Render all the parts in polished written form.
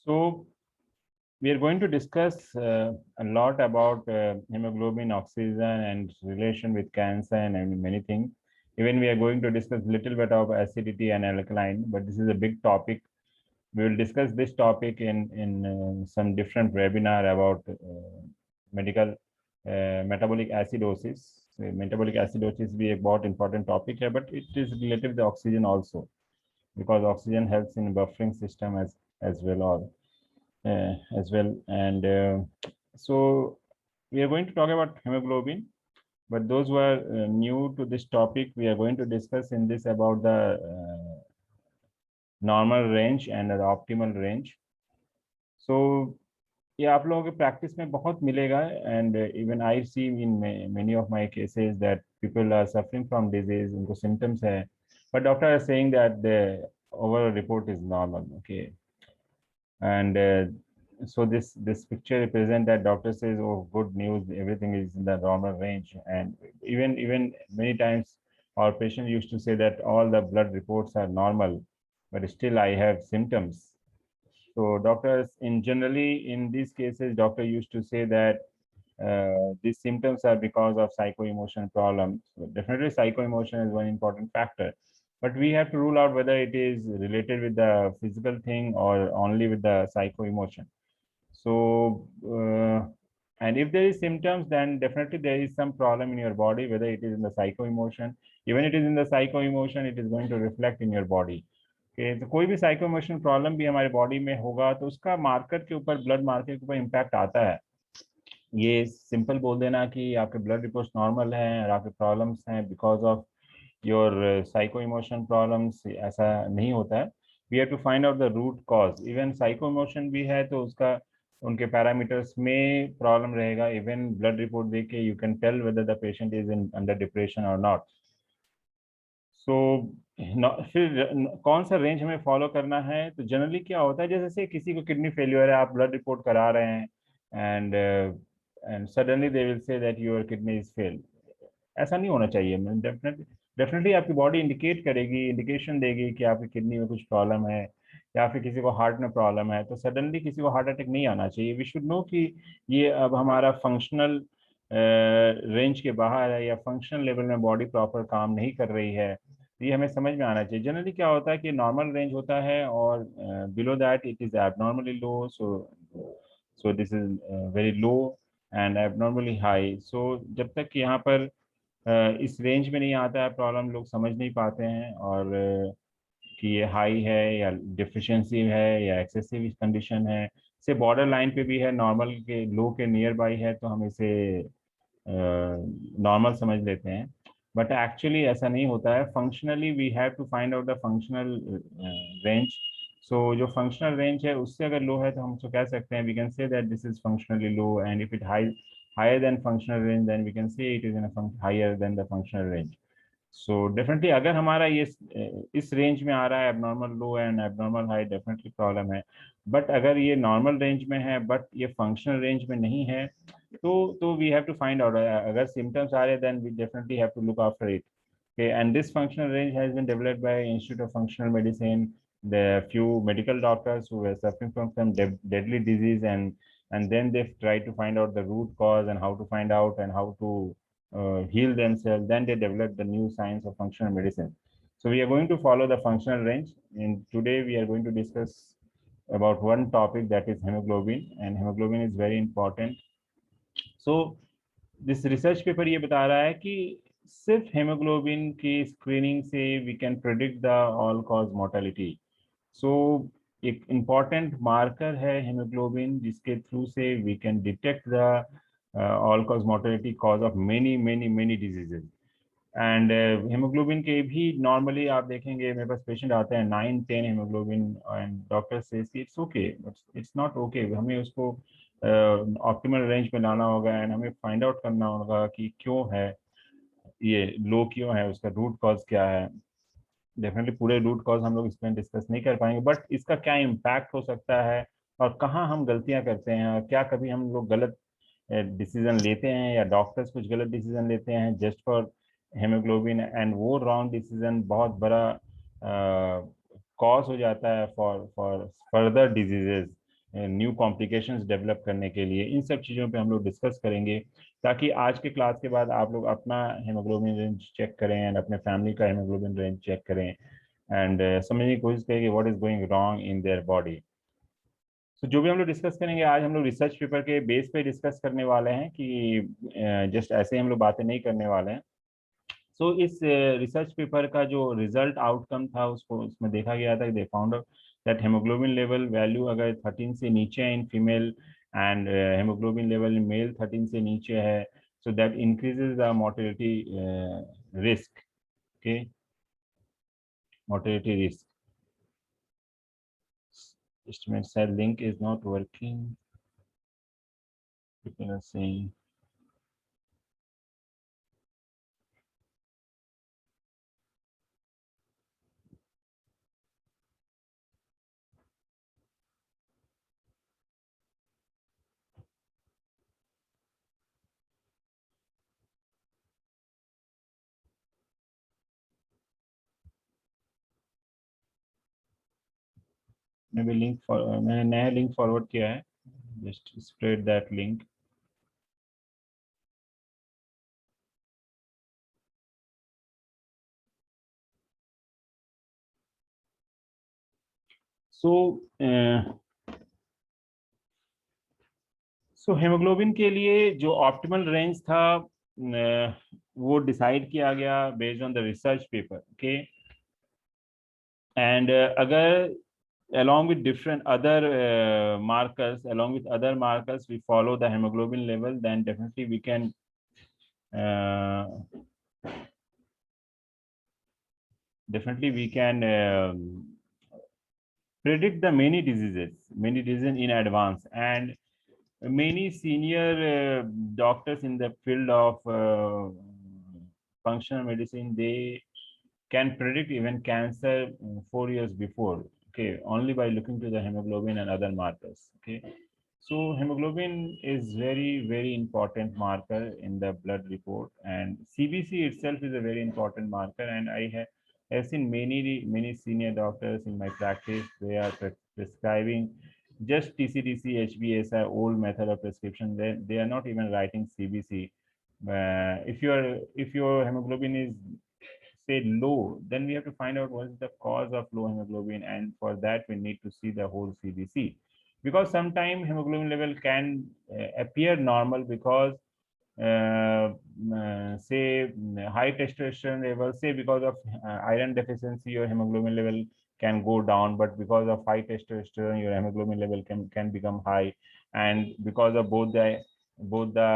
So we are going to discuss a lot about hemoglobin, oxygen, and relation with cancer and many things. Even we are going to discuss little bit of acidity and alkaline, but this is a big topic. We will discuss this topic in some different webinar about medical metabolic acidosis. Metabolic acidosis भी एक बहुत important topic है, but it is related to oxygen also, because oxygen helps in buffering system as well. And so we are going to talk about hemoglobin, but those who are new to this topic, we are going to discuss in this about the normal range and the optimal range. So ये आप लोगों के practice में बहुत मिलेगा, and even I see in many of my cases that people are suffering from disease, उनको symptoms है, but doctor is saying that the overall report is normal, okay, and so this picture represents that doctor says, oh, good news, everything is in the normal range. And even many times our patient used to say that all the blood reports are normal, but still I have symptoms. So doctors generally in these cases, doctor used to say that these symptoms are because of psycho-emotional problems. So definitely psycho-emotion is one important factor, but we have to rule out whether it is related with the physical thing or only with the psycho-emotion. So and if there is symptoms, then definitely there is some problem in your body, whether it is in the psycho-emotion. Even it is in the psycho-emotion, it is going to reflect in your body. तो कोई भी psycho emotional problem भी हमारे body में होगा तो उसका marker के ऊपर, ब्लड मार्कर के ऊपर इम्पैक्ट आता है. ये सिंपल बोल देना कि आपके ब्लड रिपोर्ट्स नॉर्मल हैं और आपके प्रॉब्लम्स हैं because of your psycho emotion problems, ऐसा नहीं होता है. We have to find out the root cause. Even psycho emotion भी है तो उसका उनके पैरामीटर्स में प्रॉब्लम रहेगा. इवन ब्लड रिपोर्ट देख के you can tell whether the patient is in under depression और नॉट. सो फिर कौन सा रेंज हमें फॉलो करना है? तो जनरली क्या होता है, जैसे किसी को किडनी फेल्यूर है, आप ब्लड रिपोर्ट करा रहे हैं and suddenly they will say that your kidney is fail. ऐसा नहीं होना चाहिए. डेफिनेटली आपकी बॉडी इंडिकेट करेगी, इंडिकेशन देगी कि आपकी किडनी में कुछ प्रॉब्लम है या फिर किसी को हार्ट में प्रॉब्लम है. तो सडनली किसी को हार्ट अटैक नहीं आना चाहिए. वी शुड नो कि ये अब हमारा फंक्शनल रेंज के बाहर है या फंक्शनल लेवल में बॉडी प्रॉपर काम नहीं कर रही है. ये हमें समझ में आना चाहिए. जनरली क्या होता है कि नॉर्मल रेंज होता है और below that it is abnormally low. So this is very low and abnormally high. So जब तक यहाँ पर इस रेंज में नहीं आता है प्रॉब्लम, लोग समझ नहीं पाते हैं और कि ये हाई है या डिफिशिएंसी है या एक्सेसिव कंडीशन है. से बॉर्डर लाइन पे भी है, नॉर्मल के लो के नियर बाई है, तो हम इसे नॉर्मल समझ लेते हैं. बट एक्चुअली ऐसा नहीं होता है. Functionally we have to find out the functional range. So जो फंक्शनल रेंज है उससे अगर लो है तो हम उसको कह सकते हैं, we can say that this is functionally low. And if it higher than functional range, then we can say it is in a higher than the functional range. So definitely अगर हमारा ये इस रेंज में आ रहा है abnormal low and abnormal high, definitely problem है. But अगर ये नॉर्मल रेंज में है बट ये फंक्शनल रेंज में नहीं है तो we have to find out. अगर सिम्टम्स आ रहे हैं then we definitely have to look after it. Okay, and this functional range has been developed by Institute of Functional Medicine. The few medical doctors who were suffering from some deadly disease, and then they try to find out the root cause and how to find out and how to heal themselves. Then they developed the new science of functional medicine. So we are going to follow the functional range, and today we are going to discuss about one topic, that is hemoglobin, and hemoglobin is very important. So this research paper ये बता रहा है कि सिर्फ haemoglobin की screening से we can predict the all cause mortality. So एक important marker है हेमोग्लोबिन, जिसके थ्रू से we can detect the all cause mortality cause of many diseases. And haemoglobin के भी नॉर्मली आप देखेंगे, मेरे पास पेशेंट आते हैं 9-10 हेमोग्लोबिन, एंड डॉक्टर सेज कि it's okay, but it's not okay. हमें उसको ऑप्टिमल रेंज में लाना होगा एंड हमें फाइंड आउट करना होगा कि क्यों है ये लो, क्यों है, उसका रूट कॉज क्या है. डेफिनेटली पूरे रूट कॉज हम लोग इसमें डिस्कस नहीं कर पाएंगे, बट इसका क्या इम्पैक्ट हो सकता है और कहाँ हम गलतियां करते हैं और क्या कभी हम लोग गलत डिसीजन लेते हैं या डॉक्टर्स कुछ गलत डिसीजन लेते हैं जस्ट फॉर हेमोग्लोबिन, एंड वो रॉन्ग डिसीजन बहुत बड़ा कॉज हो जाता है for further diseases. New complications develop करने के लिए, इन सब चीज़ों पे हम लोग डिस्कस करेंगे, ताकि आज के क्लास के बाद आप लोग अपना हेमोग्लोबिन रेंज चेक करें एंड अपने फैमिली का हेमोग्लोबिन रेंज चेक करें एंड समझने की कोशिश करें कि what is going wrong in their body. तो जो भी हम लोग डिस्कस करेंगे आज, हम लोग रिसर्च पेपर के बेस पे डिस्कस करने वाले हैं, कि जस्ट ऐसे ही हम लोग बातें नहीं करने वाले हैं। सो इस रिसर्च पेपर का जो रिजल्ट आउटकम था, उसको उसमें देखा गया था, they found that haemoglobin level value अगर 13 से नीचे है in female and haemoglobin level in male 13 से नीचे है, so that increases the mortality risk. Okay, mortality risk. Estimate said link is not working. People are saying. Maybe link for मैंने नया link forward किया है, just spread that link. So so haemoglobin के लिए जो ऑप्टिमल रेंज था वो decide किया गया based on the research paper. Okay, and अगर along with different other markers we follow the hemoglobin level, then definitely we can uh, predict the many diseases in advance. And many senior doctors in the field of functional medicine, they can predict even cancer 4 years before, okay, only by looking to the hemoglobin and other markers. Okay, so hemoglobin is very important marker in the blood report, and CBC itself is a very important marker. And have seen many senior doctors in my practice, they are prescribing just TCDC, HbA1c, old method of prescription. They are not even writing CBC. If your hemoglobin is say low, then we have to find out what is the cause of low hemoglobin, and for that we need to see the whole CBC, because sometimes hemoglobin level can appear normal because say high testosterone level, say because of iron deficiency your hemoglobin level can go down, but because of high testosterone your hemoglobin level can become high, and because of both the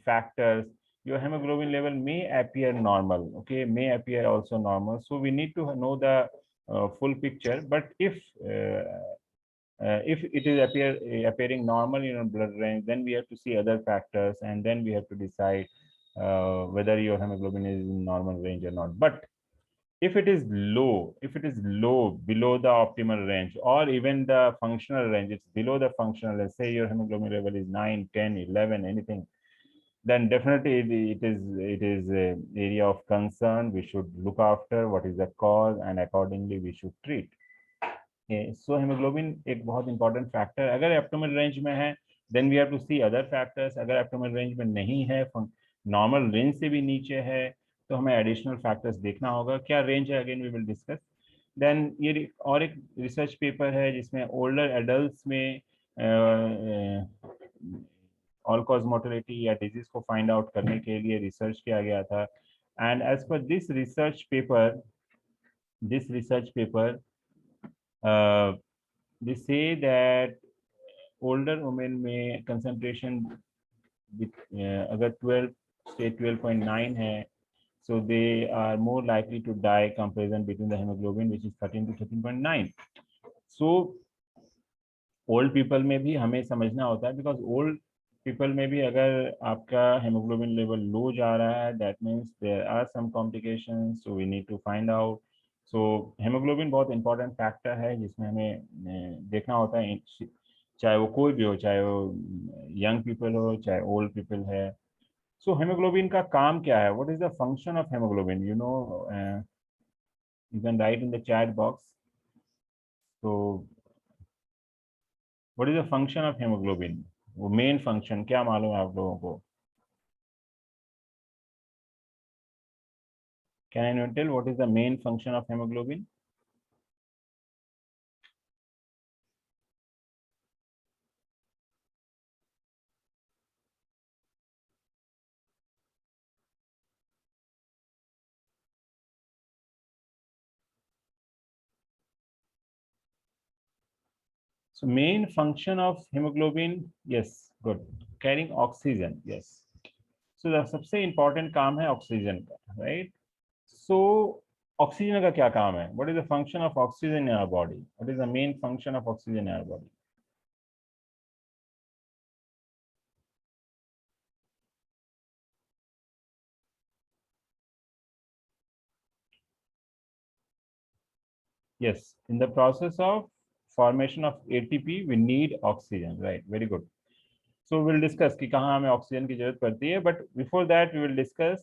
factors your hemoglobin level may appear normal, okay, may appear also normal. So we need to know the full picture. But if it is appearing normal in your blood range, then we have to see other factors, and then we have to decide whether your hemoglobin is in normal range or not. But if it is low, below the optimal range, or even the functional range, it's below the functional, let's say your hemoglobin level is 9, 10, 11, anything, then definitely it is a area of concern. We should look after what is the cause, and accordingly we should treat. So haemoglobin एक बहुत important factor, अगर abdomen range में है then we have to see other factors, अगर abdomen range में नहीं है, normal range से भी नीचे है, तो हमें एडिशनल फैक्टर्स देखना होगा। क्या रेंज है, again we will discuss. Then ये और एक रिसर्च पेपर है जिसमें ओल्डर एडल्ट्स में ऑल कॉज मोर्टेलिटी या डिजीज को फाइंड आउट करने के लिए रिसर्च किया गया था। And as per this research paper they say that older women में concentration with अगर 12 से 12.9 है, so they are more likely to die comparison between the hemoglobin which is 13 to 13.9. so old people में भी हमें समझना होता है, because old people में भी अगर आपका hemoglobin level low जा रहा है, that means there are some complications, so we need to find out. So haemoglobin बहुत इंपॉर्टेंट फैक्टर है जिसमें हमें देखना होता है, चाहे वो कोई भी हो, चाहे वो यंग पीपल हो, चाहे ओल्ड पीपल है। सो हेमोग्लोबिन का काम क्या है, what is the function of haemoglobin, you can write in the chat box. तो what is the function of haemoglobin? वो मेन फंक्शन क्या मालूम है आप लोगों को? Can you tell what is the main function of haemoglobin? So main function of hemoglobin, yes, good. Carrying oxygen, yes. So the सबसे important काम है ऑक्सीजन का, right? So ऑक्सीजन का क्या काम है? What is the function of oxygen in our body? What is the main function of oxygen in our body? Yes, in the process of formation of ATP, we need oxygen, right? Very good. So we'll discuss कि कहाँ हमें oxygen की जरूरत पड़ती है, but before that we will discuss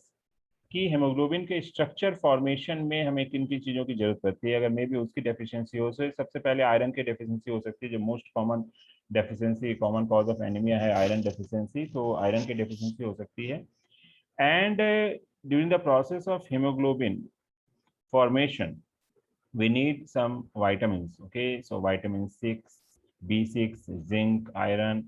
कि haemoglobin के structure formation में हमें किन किन चीज़ों की जरूरत पड़ती है अगर मे भी उसकी डेफिशिएंसी हो। सो सबसे पहले आयरन की डेफिशिएंसी हो सकती है, जो most common deficiency, common cause of anaemia है आयरन डेफिशिएंसी, तो आयरन की डेफिशिएंसी हो सकती है। And during the process of hemoglobin formation we need some vitamins, okay? So vitamin 6, B6, zinc, iron,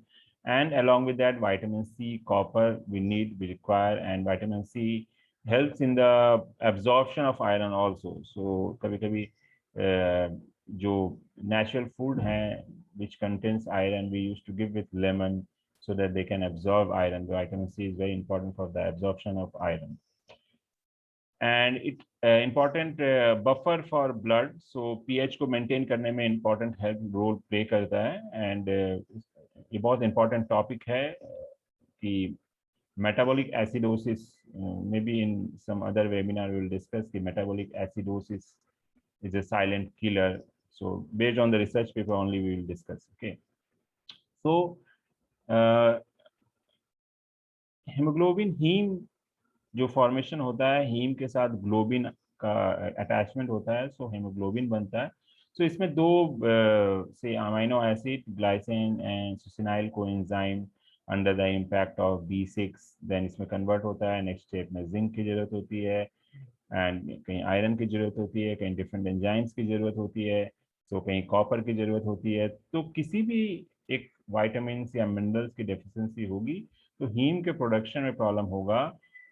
and along with that vitamin C, copper we need, we require, and vitamin C helps in the absorption of iron also. So कभी कभी जो natural food है which contains iron we used to give with lemon so that they can absorb iron. The vitamin C is very important for the absorption of iron. And it important buffer for blood, so pH को maintain करने में important help role play करता है। And ये बहुत important topic है कि metabolic acidosis, maybe in some other webinar we will discuss the metabolic acidosis is a silent killer. So based on the research paper only we will discuss, okay? So hemoglobin haem जो formation होता है, haem के साथ globin का attachment होता है, सो haemoglobin बनता है। सो इसमें दो से amino acid glycine and succinyl coenzyme under the impact of B6 then इसमें कन्वर्ट होता है। नेक्स्ट स्टेप में जिंक की जरूरत होती है एंड कहीं आयरन की जरूरत होती है, कहीं डिफरेंट एंजाइम्स की जरूरत होती है, तो कहीं कॉपर की जरूरत होती है। तो किसी भी एक वाइटामिन या मिनरल्स की डेफिशिएंसी होगी तो हीम के प्रोडक्शन में प्रॉब्लम होगा,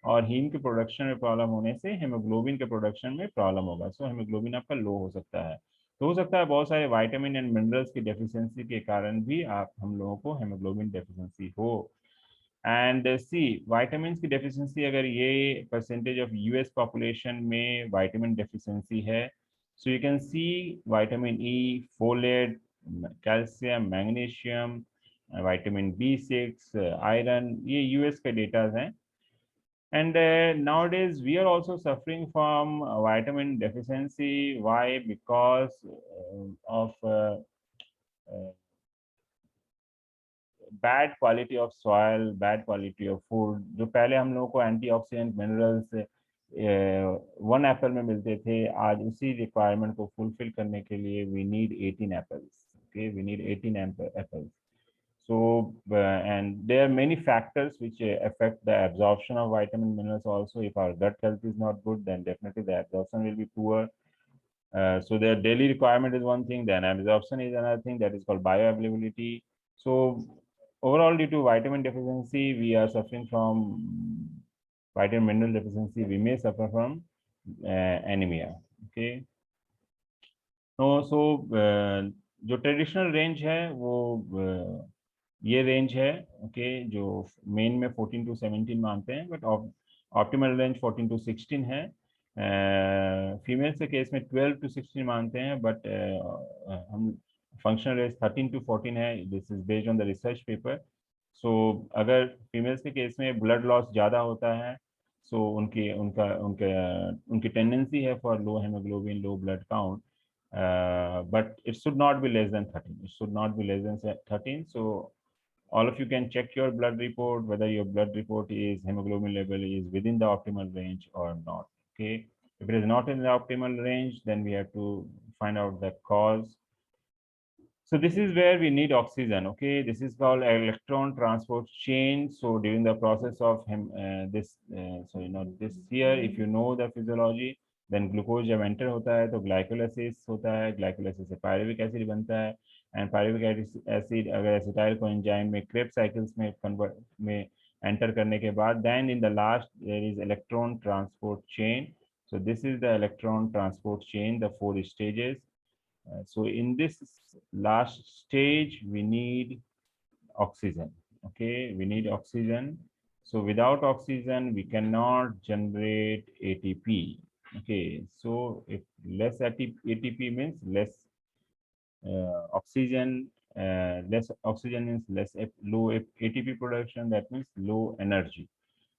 और हीम के प्रोडक्शन में प्रॉब्लम होने से हेमोग्लोबिन के प्रोडक्शन में प्रॉब्लम होगा। सो हेमोग्लोबिन आपका लो हो सकता है। तो हो सकता है बहुत सारे वाइटामिन एंड मिनरल्स की डेफिशिएंसी के कारण भी आप हम लोगों को हेमोग्लोबिन डेफिशिएंसी हो। एंड सी वाइटामिन की डेफिशिएंसी, अगर ये परसेंटेज ऑफ यूएस पॉपुलेशन में वाइटामिन डेफिशिएंसी है, so you can see vitamin E, folate, calcium, magnesium, vitamin B6, iron, ये यूएस के डेटा हैं। And nowadays we are also suffering from vitamin deficiency. Why? Because of bad quality of soil, bad quality of food. जो पहले हम लोगों को antioxidant minerals one Apple में मिलते थे, आज उसी रिक्वायरमेंट को फुलफिल करने के लिए we need 18 apples, okay? We need 18 apples. So and there are many factors which affect the absorption of vitamin minerals also. If our gut health is not good, then definitely the absorption will be poor. So their daily requirement is one thing, then absorption is another thing, that is called bioavailability. So overall, due to vitamin deficiency, we are suffering from vitamin mineral deficiency. We may suffer from anemia, okay? So जो traditional range है वो ये range है, okay? जो main में 14 to 17 मानते हैं, but optimal range 14 to 16 है। फीमेल्स के केस में 12 to 16 मानते हैं, बट हम फंक्शनल रेंज 13 to 14 है। This is based on the research paper. So अगर फीमेल्स के केस में ब्लड लॉस ज़्यादा होता है, सो उनकी उनका उनके उनकी टेंडेंसी है for low haemoglobin, low blood count, but it should not be less than 13. It should not be less than 13. So all of you can check your blood report whether your blood report is hemoglobin level is within the optimal range or not, okay? If it is not in the optimal range, then we have to find out the cause. So this is where we need oxygen. Okay, this is called electron transport chain. So during the process of this here, if you know the physiology, then glucose जब enter होता है तो glycolysis होता है, glycolysis से pyruvic acid बनता है, and pyruvic acid अगर acetyl coenzyme में Krebs cycles में convert में enter करने के बाद, then in the last there is electron transport chain. So this is the electron transport chain, the 4 stages. So in this last stage, we need oxygen. Okay, we need oxygen. So without oxygen, we cannot generate ATP. Okay, so if less ATP means less oxygen. Less oxygen means less low ATP production. That means low energy.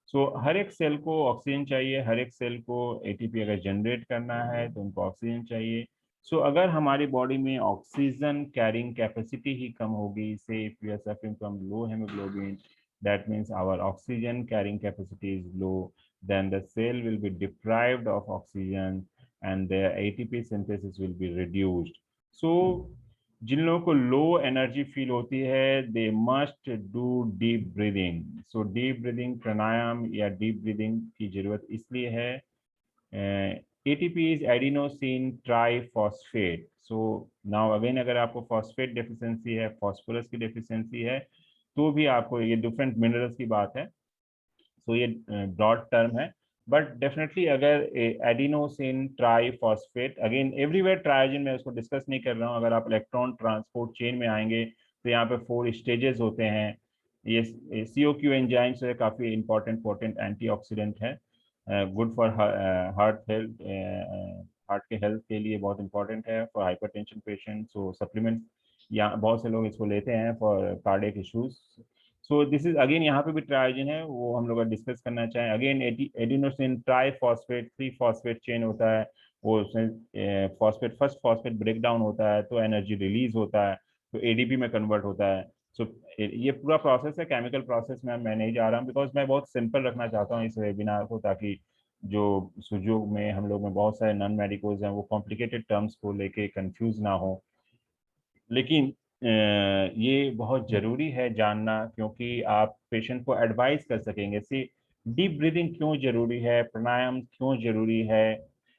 सो हर एक cell को oxygen चाहिए, हर एक cell को ATP अगर generate करना है तो उनको ऑक्सीजन चाहिए. सो अगर हमारी बॉडी में ऑक्सीजन कैरिंग कैपेसिटी ही कम होगी, say if we are suffering from low haemoglobin, that means our oxygen carrying capacity is low, then the cell will be deprived of oxygen and their ATP synthesis will be reduced. So जिन लोगों को low energy feel होती है, they must do deep breathing. So deep breathing pranayama या deep breathing की जरूरत इसलिए है, ATP is adenosine triphosphate. So now again अगर आपको फॉस्फेट डेफिशिएंसी है, फॉस्फोरस की डेफिशिएंसी है, तो भी आपको, ये डिफरेंट मिनरल्स की बात है, सो ये ब्रॉड टर्म है, बट डेफिनेटली अगर एडिनोसिन ट्राइफॉस्फेट, अगेन एवरीवेयर ट्राइजिन, मैं उसको डिस्कस नहीं कर रहा हूँ. अगर आप इलेक्ट्रॉन ट्रांसपोर्ट चेन में आएंगे तो यहाँ पे 4 स्टेजेस होते हैं. ये COQ एंजाइम्स है, काफ़ी इंपॉर्टेंट एंटीऑक्सीडेंट है, good for heart health, heart के हेल्थ के लिए बहुत इंपॉर्टेंट है, for hypertension patient. So supplement या बहुत से लोग इसको लेते हैं for cardiac issues. So this is again, यहाँ पे भी ट्राइजिन है, वो हम लोग डिस्कस करना चाहें. Again adenosine triphosphate 3 phosphate chain होता है, वो उसमें phosphate, first phosphate break down होता है तो एनर्जी रिलीज होता है, तो एडीपी में कन्वर्ट होता है. सो ये पूरा प्रोसेस है, केमिकल प्रोसेस में मैं नहीं जा रहा हूँ, बिकॉज मैं बहुत सिंपल रखना चाहता हूँ इस वेबिनार को, ताकि जो सुजोग में हम लोग में बहुत सारे नॉन मेडिकल्स हैं, वो कॉम्प्लिकेटेड टर्म्स को लेके कंफ्यूज ना हो. लेकिन ये बहुत ज़रूरी है जानना, क्योंकि आप पेशेंट को एडवाइस कर सकेंगे. सी, डीप ब्रीदिंग क्यों ज़रूरी है, प्राणायाम क्यों ज़रूरी है,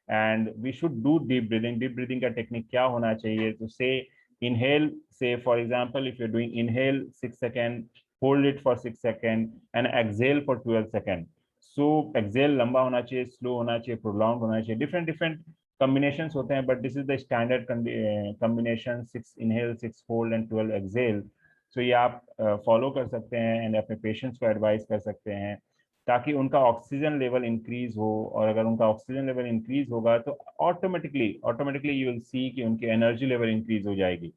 and we should do deep breathing. Deep breathing का टेक्निक क्या होना चाहिए? तो say inhale, say for example if you are doing inhale 6 second, hold it for 6 second and exhale for 12 second. So exhale लंबा होना चाहिए, स्लो होना चाहिए, प्रोलॉन्ग होना चाहिए. डिफरेंट डिफरेंट combinations होते हैं, but this is the standard combination, 6 inhale, 6 hold and 12 exhale. So ये आप फॉलो कर सकते हैं एंड अपने पेशेंट्स को एडवाइस कर सकते हैं, ताकि उनका ऑक्सीजन लेवल इंक्रीज हो. और अगर उनका ऑक्सीजन लेवल इंक्रीज होगा तो ऑटोमेटिकली यू विल सी कि उनकी एनर्जी लेवल इंक्रीज हो जाएगी.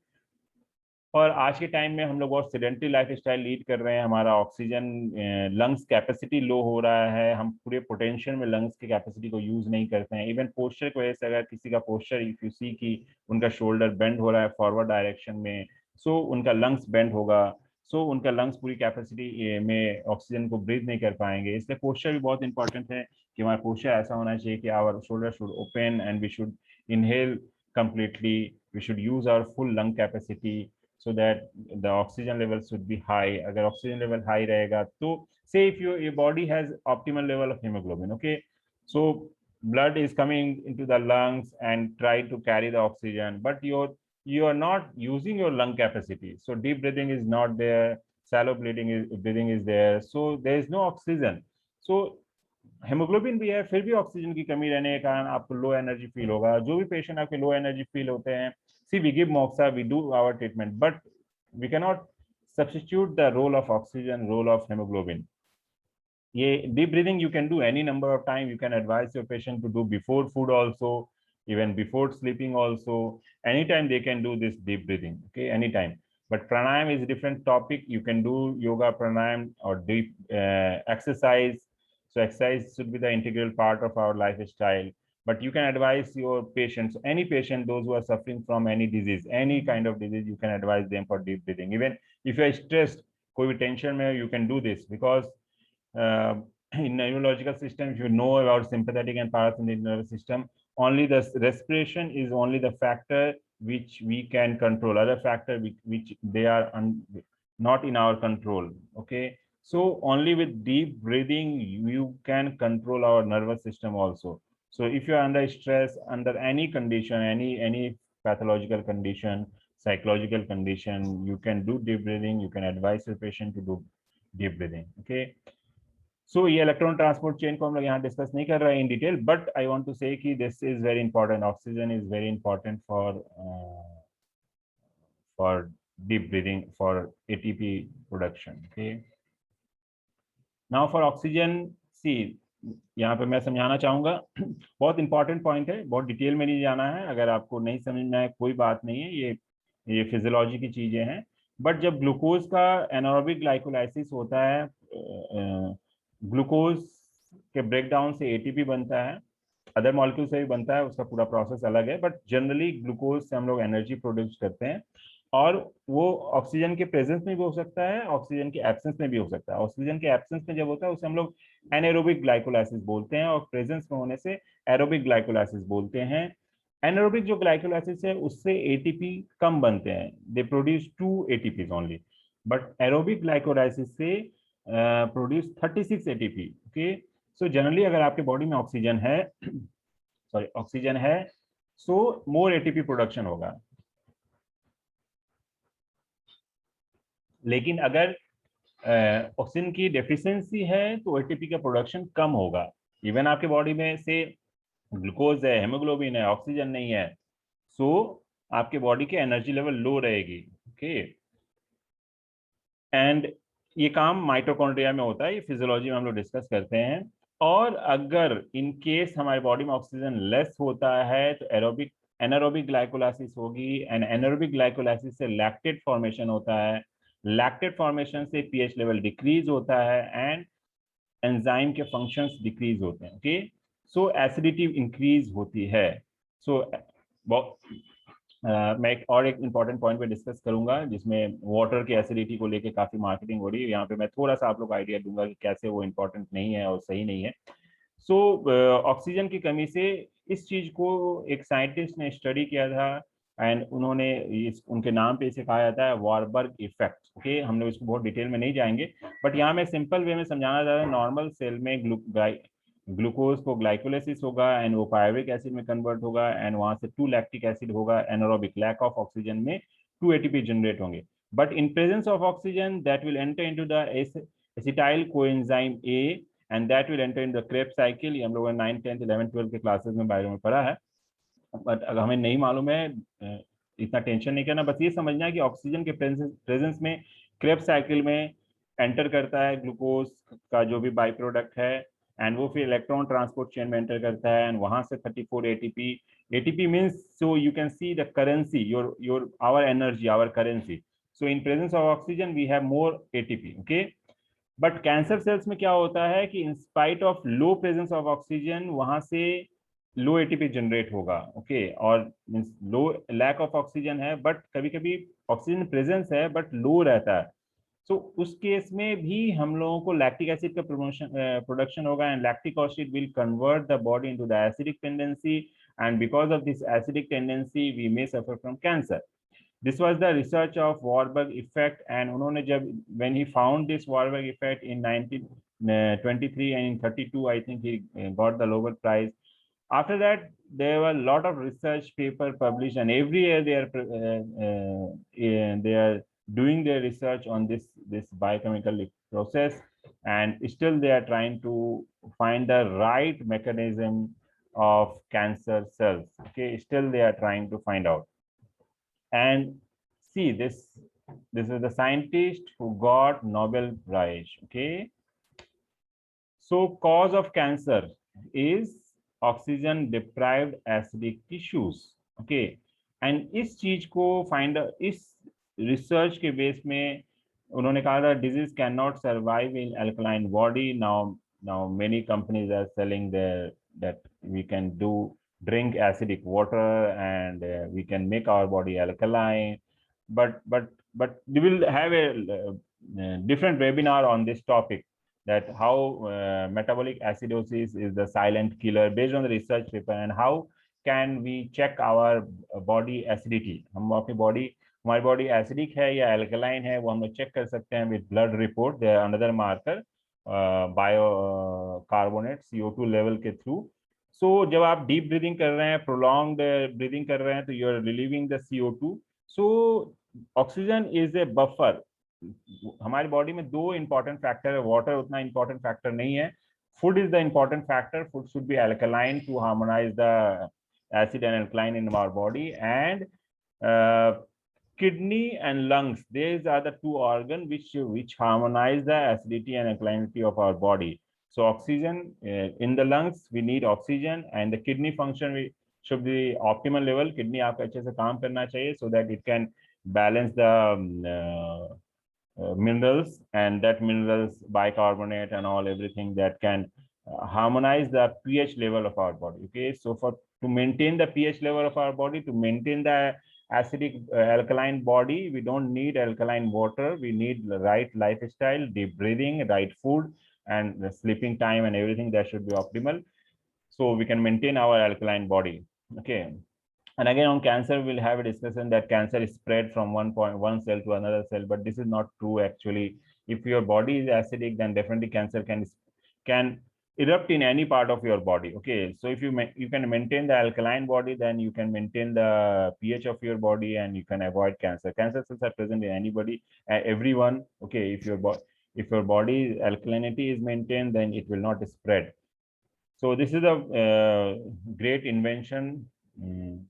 और आज के टाइम में हम लोग बहुत सेडेंटरी लाइफ स्टाइल लीड कर रहे हैं, हमारा ऑक्सीजन लंग्स कैपेसिटी लो हो रहा है, हम पूरे पोटेंशियल में लंग्स की कैपेसिटी को यूज नहीं करते हैं. इवन पोस्चर की वजह से, अगर किसी का पोस्चर इफ यू सी कि उनका शोल्डर बेंड हो रहा है फॉरवर्ड डायरेक्शन में, सो उनका लंग्स बेंड होगा, सो उनका लंग्स पूरी कैपेसिटी में ऑक्सीजन को ब्रीथ नहीं कर पाएंगे. इसलिए पोस्चर भी बहुत इंपॉर्टेंट है कि हमारा पोस्चर ऐसा होना चाहिए कि our shoulder should open and we should inhale completely, we should use our full lung capacity so that the oxygen level should be high. अगर oxygen level high रहेगा तो, say if your body has optimal level of hemoglobin, okay, so blood is coming into the lungs and try to carry the oxygen, but you are not using your lung capacity, so deep breathing is not there, shallow breathing is there, so there is no oxygen. So haemoglobin भी है, फिर भी oxygen की कमी रहने के कारण आपको लो एनर्जी फील होगा. जो भी पेशेंट आपके लो एनर्जी फील होते हैं, see we give moxa, we do our treatment, but we can not substitute the role of oxygen, role of haemoglobin. ये deep breathing you can do any number of time. You can advise your patient to do before food also, even before sleeping also. Anytime they can do this deep breathing, okay, anytime. But pranayam is a different topic. You can do yoga, pranayam, or deep exercise. So exercise should be the integral part of our lifestyle. But you can advise your patients, any patient, those who are suffering from any disease, any kind of disease, you can advise them for deep breathing. Even if you are stressed, कोई भी tension में, you can do this, because in neurological system, if you know about sympathetic and parasympathetic nervous system, only the respiration is only the factor which we can control, other factor which they are not in our control. Okay, so only with deep breathing you can control our nervous system also. So if you are under stress, under any condition, any pathological condition, psychological condition, you can do deep breathing. You can advise your patient to do deep breathing. Okay, so ये electron transport chain को हम लोग यहाँ discuss नहीं कर रहे हैं in detail, but I want to say कि this is very important. Oxygen is very important for deep breathing, for ATP production. Okay, now for oxygen, see यहाँ पे मैं समझाना चाहूंगा. बहुत इंपॉर्टेंट पॉइंट है, बहुत डिटेल में नहीं जाना है. अगर आपको नहीं समझना है कोई बात नहीं है, ये फिजियोलॉजी की चीजें हैं. बट जब ग्लूकोज का एनारोबिक ग्लाइकोलाइसिस होता है, ग्लूकोज के ब्रेकडाउन से एटीपी बनता है, अदर मॉलिक्यूल से भी बनता है, उसका पूरा प्रोसेस अलग है. बट जनरली ग्लूकोज से हम लोग एनर्जी प्रोड्यूस करते हैं, और वो ऑक्सीजन के प्रेजेंस में भी हो सकता है, ऑक्सीजन के एब्सेंस में भी हो सकता है. ऑक्सीजन के एब्सेंस में जब होता है उसे हम लोग एनारोबिक ग्लाइकोलाइसिस बोलते हैं, और प्रेजेंस में होने से एरोबिक ग्लाइकोलाइसिस बोलते हैं. एनारोबिक जो ग्लाइकोलाइसिस है उससे एटीपी कम बनते हैं, they produce 2 ATP only. But aerobic glycolysis से produce 36 ATP. Okay, so generally अगर आपके बॉडी में ऑक्सीजन है ऑक्सीजन है, सो मोर एटीपी प्रोडक्शन होगा. लेकिन अगर ऑक्सीजन की डेफिशिएंसी है तो एटीपी का प्रोडक्शन कम होगा. इवन आपके बॉडी में से ग्लूकोज है, हेमोग्लोबिन है, ऑक्सीजन नहीं है, सो आपके बॉडी की एनर्जी लेवल लो रहेगी. ओके, एंड ये काम माइटोकॉन्ड्रिया में होता है, ये फिजियोलॉजी में हम लोग डिस्कस करते हैं. और अगर इन केस हमारे बॉडी में ऑक्सीजन लेस होता है तो एनारोबिक ग्लाइकोलाइसिस होगी, एंड एनारोबिक ग्लाइकोलाइसिस से लैक्टेट फॉर्मेशन होता है. लैक्टेट फॉर्मेशन से पीएच लेवल डिक्रीज होता है, एंड एंजाइम के फंक्शंस डिक्रीज होते हैं. ओके, सो एसिडिटी इंक्रीज होती है. सो मैं एक इंपॉर्टेंट पॉइंट पे डिस्कस करूंगा जिसमें वाटर की एसिडिटी को लेके काफी मार्केटिंग हो रही है. यहाँ पे मैं थोड़ा सा आप लोग आइडिया दूंगा कि कैसे वो इंपॉर्टेंट नहीं है और सही नहीं है. सो ऑक्सीजन की कमी से इस चीज को एक साइंटिस्ट ने स्टडी किया था, एंड उन्होंने उनके नाम पे इसे कहा जाता है वारबर्ग इफेक्ट. ओके, हम लोग इसको बहुत डिटेल में नहीं जाएंगे, बट यहाँ मैं सिंपल वे में समझाना चाह रहा हूँ. नॉर्मल सेल में ग्लूकोज को ग्लाइकोलाइसिस होगा, एंड वो पायरुविक एसिड में कन्वर्ट होगा, एंड वहां से 2 लैक्टिक एसिड होगा. एनारोबिक लैक ऑफ ऑक्सीजन में 2 एटीपी जनरेट होंगे. But in presence of oxygen that will enter into the acetyl coenzyme A, and that will enter in the Krebs cycle. ये हम लोगों ने 9th 10th 11th 12th के classes में bio में पढ़ा है, बट अगर हमें नहीं मालूम है इतना टेंशन नहीं करना. बस ये समझना है कि ऑक्सीजन के प्रेजेंस में क्रेब्स साइकिल में एंटर करता है ग्लूकोज का जो भी बाई प्रोडक्ट है, एंड वो फिर इलेक्ट्रॉन ट्रांसपोर्ट चेन में एंटर करता है, एंड वहां से 34 ATP. ATP means, so you can see the currency, your our energy, our currency. So in presence of oxygen we have more ATP. Okay, but cancer cells में क्या होता है कि in spite of low presence of oxygen वहां से low ATP generate होगा. Okay, और low lack of oxygen है, बट कभी कभी ऑक्सीजन प्रेजेंस है बट लो रहता है. सो उस केस में भी हम लोगों को लैक्टिक एसिड का प्रोडक्शन होगा, and lactic acid will convert the body into the acidic tendency, and because of this acidic tendency we may suffer from cancer. This was the research of Warburg effect, and उन्होंने जब when he found this Warburg effect in 1923 and in 32, I think he got the Nobel Prize. After that, there were a lot of research paper published, and every year they are doing their research on this biochemical process, and still they are trying to find the right mechanism of cancer cells. Okay, still they are trying to find out. And see, this is the scientist who got Nobel Prize. Okay, so cause of cancer is oxygen deprived acidic tissues. Okay, and इस चीज को इस research के base में उन्होंने कहा था disease cannot survive in alkaline body. Now many companies are selling that we can drink acidic water, and we can make our body alkaline, but we will have a different webinar on this topic, that how metabolic acidosis is the silent killer based on the research paper, and how can we check our body acidity? हम अपनी हमारी body acidic है या alkaline है, वो हम लोग check कर सकते हैं with blood report, there another marker bicarbonate CO2 level के थ्रू. सो जब आप डीप ब्रीदिंग कर रहे हैं, प्रोलॉन्ग्ड ब्रीदिंग कर रहे हैं, तो you are relieving the CO2. So oxygen is a buffer. हमारी बॉडी में दो इंपॉर्टेंट फैक्टर है, वाटर उतना इंपॉर्टेंट फैक्टर नहीं है. Food is the important factor. Food should be alkaline to harmonize the acid and alkaline in our body. And kidney and lungs, these are the two organs which harmonize the acidity and alkalinity of our body. So oxygen in the lungs, we need oxygen, and the kidney function should be optimal level. Kidney आपका अच्छे से काम करना चाहिए so that it can balance the minerals, and that minerals, bicarbonate and all, everything that can harmonize the pH level of our body. Okay, so to maintain the pH level of our body, to maintain the acidic alkaline body, we don't need alkaline water. We need the right lifestyle, deep breathing, right food, and the sleeping time and everything that should be optimal, so we can maintain our alkaline body. Okay. And again, on cancer, we'll have a discussion that cancer is spread from one cell to another cell, but this is not true actually. If your body is acidic, then definitely cancer can erupt in any part of your body. Okay, so if you can maintain the alkaline body, then you can maintain the pH of your body, and you can avoid cancer. Cancer cells are present in anybody, everyone. Okay, if your body alkalinity is maintained, then it will not spread. So this is a great invention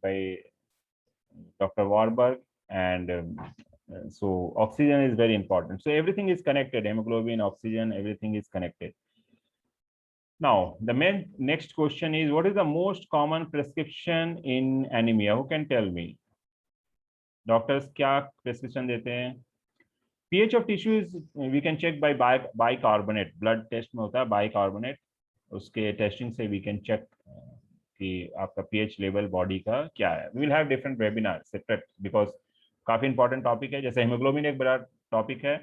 by Dr. Warburg, and so oxygen is very important. So everything is connected, hemoglobin, oxygen, everything is connected. Now, the next question is, what is the most common prescription in anemia? Who can tell me? Doctors क्या prescription देते हैं? pH of tissues we can check by bicarbonate. Blood test में होता है bicarbonate. उसके testing से we can check कि आपका pH level body का क्या है. We will have different webinars separate because काफी important topic है. जैसे hemoglobin एक बड़ा topic है,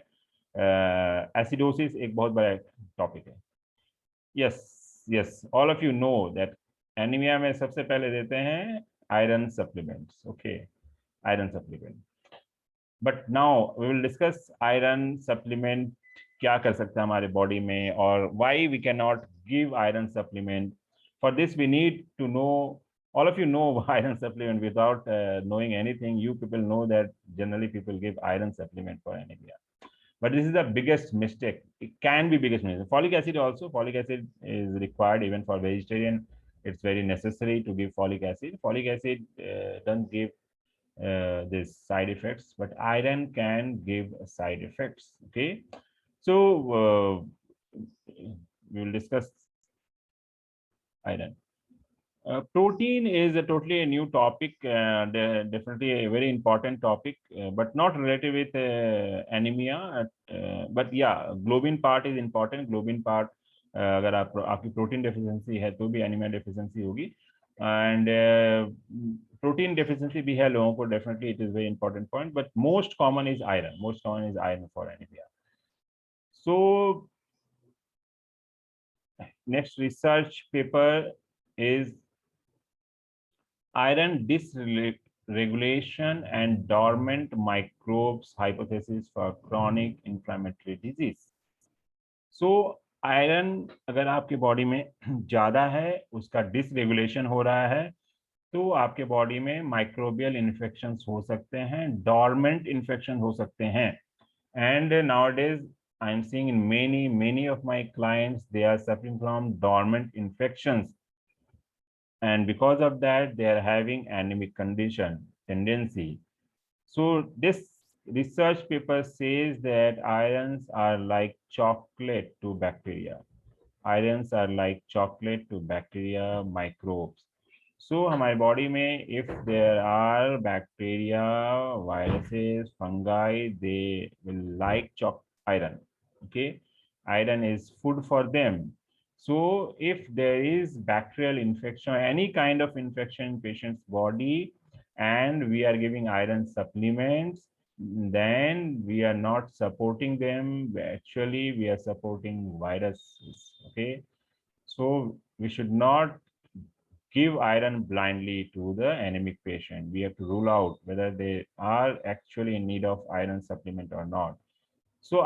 acidosis एक बहुत बड़ा topic है. Yes, all of you know that anemia में सबसे पहले देते हैं iron supplements. Okay, iron supplement. But now we will discuss iron supplement क्या कर सकते हैं हमारे body में, or why we cannot give iron supplement. For this we need to know, all of you know iron supplement without knowing anything. You people know that generally people give iron supplement for anemia. But this is the biggest mistake. It can be biggest mistake. Folic acid also, folic acid is required even for vegetarian. It's very necessary to give folic acid. Folic acid doesn't give these side effects, but iron can give side effects. Okay, so we will discuss iron. Protein is totally a new topic, definitely a very important topic, but not related with anemia. But yeah, globin part is important. Globin part, अगर आपकी protein deficiency है तो भी anemia deficiency होगी, and protein deficiency भी है लोगों को, definitely it is very important point. But most common is iron. Most common is iron for anemia. So next research paper is iron dysregulation and dormant microbes hypothesis for chronic inflammatory disease. So iron अगर आपके body में ज्यादा है, उसका dysregulation हो रहा है, तो आपके बॉडी में माइक्रोबियल इन्फेक्शंस हो सकते हैं, डॉर्मेंट इन्फेक्शन हो सकते हैं. And nowadays I am seeing in many of my clients, they are suffering from dormant infections, and because of that they are having anemic condition tendency. So this research paper says that irons are like chocolate to bacteria. Irons are like chocolate to bacteria, microbes. So हमारे body में if there are bacteria, viruses, fungi, they will like iron. Okay, iron is food for them. So if there is bacterial infection, any kind of infection in patient's body, and we are giving iron supplements, then we are not supporting them. Actually, we are supporting viruses. Okay, so we should not give iron blindly to the anemic patient. We have to rule out whether they are actually in need of iron supplement or not. So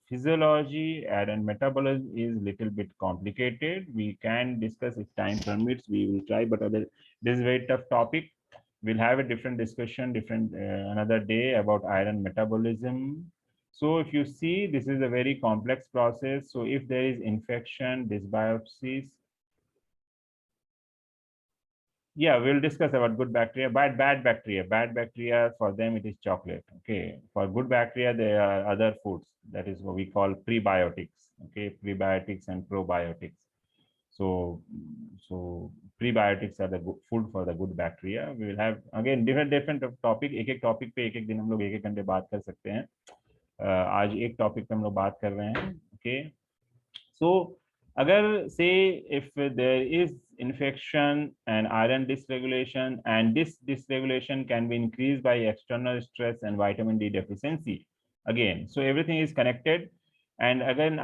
physiology, iron metabolism is little bit complicated. We can discuss if time permits. We will try, but this is a very tough topic. We'll have a different discussion, another day about iron metabolism. So if you see, this is a very complex process. So if there is infection, dysbiopsies, yeah, we'll discuss about good bacteria, bad bacteria. Bad bacteria, for them it is chocolate. Okay, for good bacteria there are other foods. That is what we call prebiotics. Okay, prebiotics and probiotics. So prebiotics are the good food for the good bacteria. We will have again different topic. एक topic पे एक दिन हम लोग एक घंटे बात कर सकते हैं. आज एक topic पे हम लोग बात कर रहे हैं. Okay. So, agar say if there is infection and iron dysregulation, and this dysregulation can be increased by external stress and vitamin D deficiency. Again, so everything is connected. And again,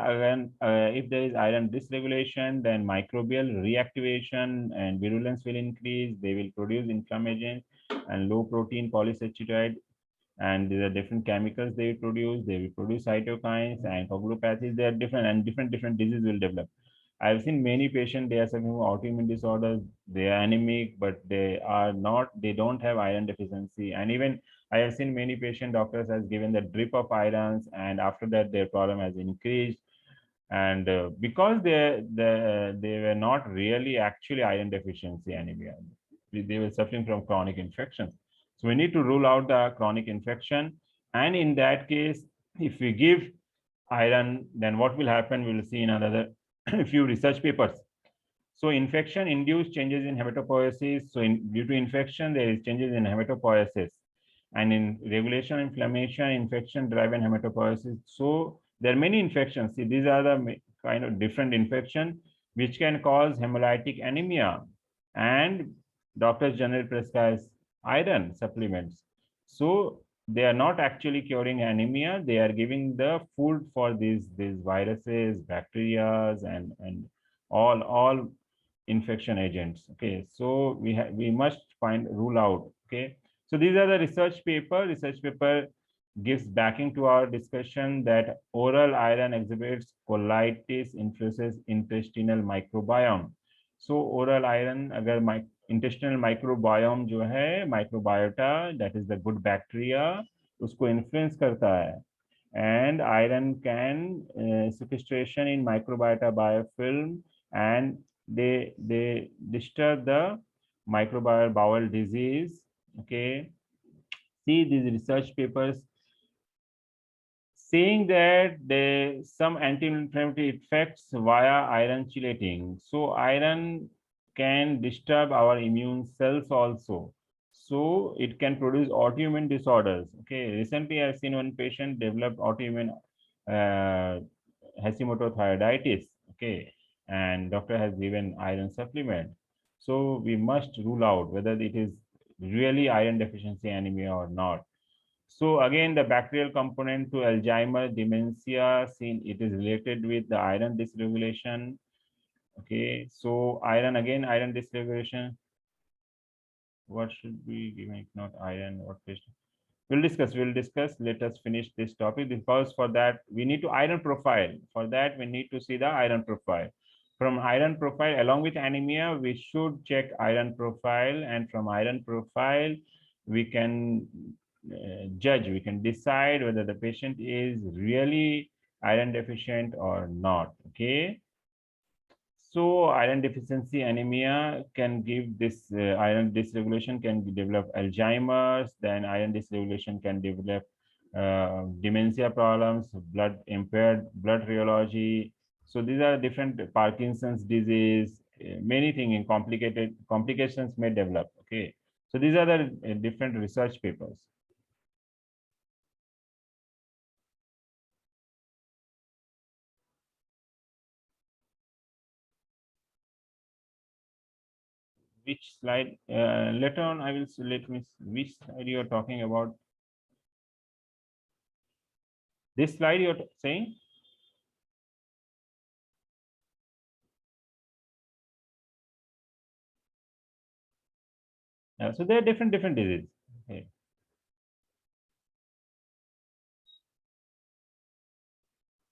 if there is iron dysregulation, then microbial reactivation and virulence will increase. They will produce inflammation and low protein polysaccharide, and there are different chemicals they produce. They will produce cytokines and coagulopathies. They are different, and different diseases will develop. I've seen many patients, they are suffering from autoimmune disorders. They are anemic, but they are not, they don't have iron deficiency. And even I have seen many patient doctors has given the drip of irons, and after that their problem has increased. And because they were not really actually iron deficiency anemia, they were suffering from chronic infections. So we need to rule out the chronic infection. And in that case, if we give iron, then what will happen? We'll see in another few research papers. So infection induced changes in hepatopoiesis. So due to infection, there is changes in hepatopoiesis. And in regulation, inflammation, infection driven hepatopoiesis. So there are many infections. See, these are the kind of different infection which can cause hemolytic anemia. And doctors generally prescribe iron supplements. So they are not actually curing anemia. They are giving the food for these viruses, bacteria, and all infection agents. Okay, so we must rule out. Okay, so these are the research paper. Research paper gives backing to our discussion that oral iron exhibits colitis influences intestinal microbiome. So oral iron, agar intestinal microbiome जो है, microbiota, that is the good bacteria, उसको influence करता है. And iron can sequestration in microbiota biofilm, and they disturb the microbial bowel disease. Okay, see these research papers saying that some anti-inflammatory effects via iron chelating. So iron can disturb our immune cells also. So it can produce autoimmune disorders. Okay, recently I've seen one patient develop autoimmune Hashimoto thyroiditis. Okay, and doctor has given iron supplement. So we must rule out whether it is really iron deficiency anemia or not. So again, the bacterial component to Alzheimer's dementia, seen it is related with the iron dysregulation. Okay, so iron dysregulation. What should be given if not iron? What patient? We'll discuss. Let us finish this topic, because for that we need to iron profile. For that we need to see the iron profile. From iron profile, along with anemia, we should check iron profile, and from iron profile we can judge, we can decide whether the patient is really iron deficient or not. Okay, so iron deficiency anemia can give this iron dysregulation can develop Alzheimer's. Then iron dysregulation can develop dementia problems, impaired blood rheology. So these are different Parkinson's disease, many things in complications may develop. Okay, so these are the different research papers. Which slide? Later on, I will let me. Which slide you are talking about? This slide you're saying? So there are different diseases. Okay.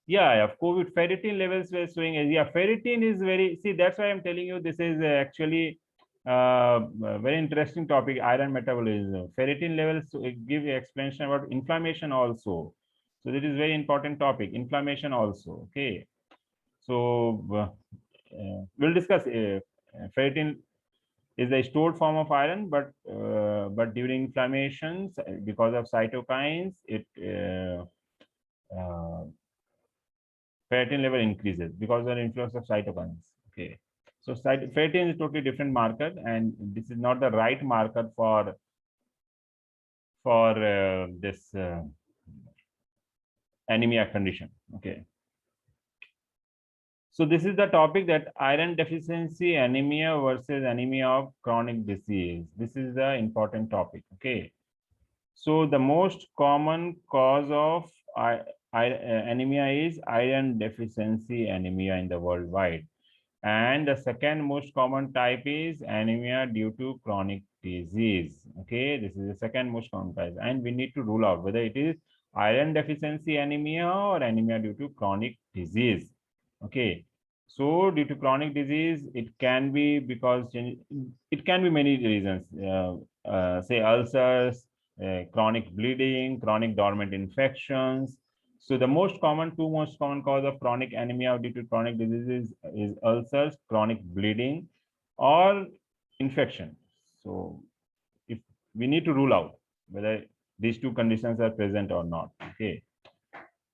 Yeah, of COVID, ferritin levels were showing as, yeah, ferritin is very, see, that's why I'm telling you this is actually a very interesting topic, iron metabolism. Ferritin levels give explanation about inflammation also. So that is very important topic, inflammation also. Okay. So we'll discuss ferritin is a stored form of iron, but during inflammations, because of cytokines, it ferritin level increases because of the influx of cytokines. Okay, so ferritin is totally different marker, and this is not the right marker for this anemia condition. Okay. So this is the topic, that iron deficiency anemia versus anemia of chronic disease. This is the important topic. Okay. So the most common cause of anemia is iron deficiency anemia in the worldwide. And the second most common type is anemia due to chronic disease. Okay, this is the second most common type. And we need to rule out whether it is iron deficiency anemia or anemia due to chronic disease. Okay, so due to chronic disease, it can be because it can be many reasons. Say ulcers, chronic bleeding, chronic dormant infections. So the two most common cause of chronic anemia due to chronic diseases is ulcers, chronic bleeding, or infection. So if we need to rule out whether these two conditions are present or not. Okay.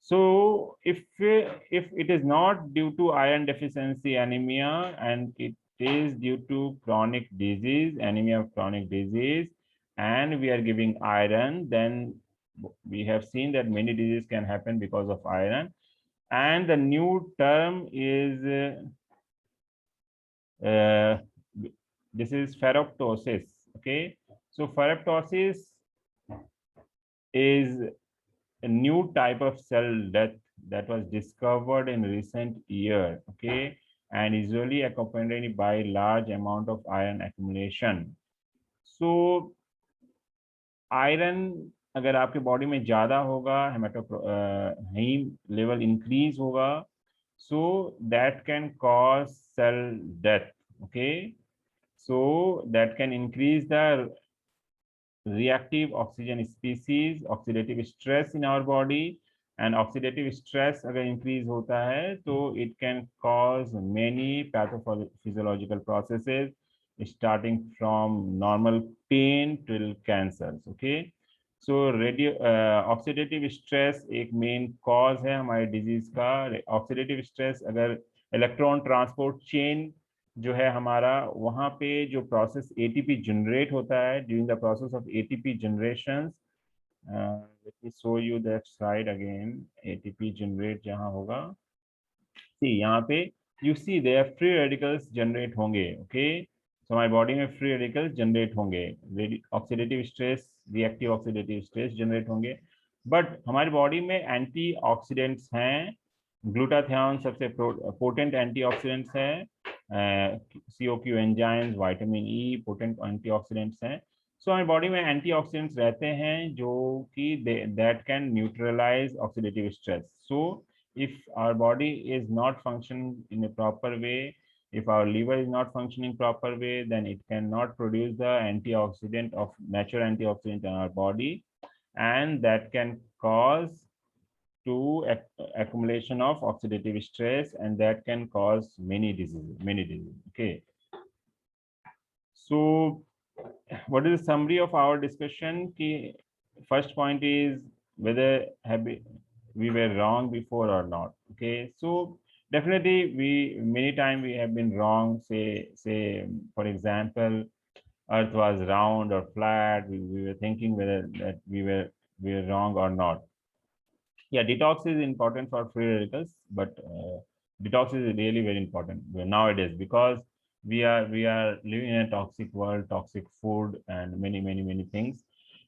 So if it is not due to iron deficiency anemia and it is due to chronic disease, anemia of chronic disease, and we are giving iron, then we have seen that many diseases can happen because of iron. And the new term is this is ferroptosis. Okay, so ferroptosis is a new type of cell death that was discovered in recent year. Okay, and usually accompanied by large amount of iron accumulation. So iron अगर आपके body में ज्यादा होगा, haem level increase होगा, so that can cause cell death. Okay, so that can increase the reactive oxygen species, oxidative stress in our body, and oxidative stress अगर increase होता है तो it can cause many pathophysiological processes starting from normal pain till cancers. Okay, so oxidative stress एक main cause है हमारे disease का. Oxidative stress अगर electron transport chain जो है हमारा, वहां पे जो प्रोसेस एटीपी जनरेट होता है, during the process of ATP generation, let me show you that slide again. ATP generate जहां होगा, सी यहाँ पे you see there free radicals generate होंगे. ओके, सो हमारी बॉडी में फ्री रेडिकल्स जनरेट होंगे, oxidative stress, reactive oxidative stress generate होंगे. But हमारी बॉडी में एंटी ऑक्सीडेंट्स हैं. ग्लूटाथियोन सबसे पोटेंट एंटीऑक्सीडेंट्स है. COQ enzymes, vitamin E potent antioxidants हैं. सो हमारी बॉडी में एंटीऑक्सीडेंट्स रहते हैं जो कि that can neutralize oxidative stress. So if our body is not functioning in a proper way, if our liver is not functioning proper way, then it cannot produce the antioxidant of natural antioxidant in our body, and that can cause to accumulation of oxidative stress, and that can cause many diseases. Okay, so what is the summary of our discussion? Ki first point is whether we were wrong before or not. Okay, so definitely many times we have been wrong. Say for example, earth was round or flat. We were thinking whether that we were wrong or not. Yeah, detox is important for free radicals, but detox is really very important nowadays, because we are living in a toxic world, toxic food, and many things.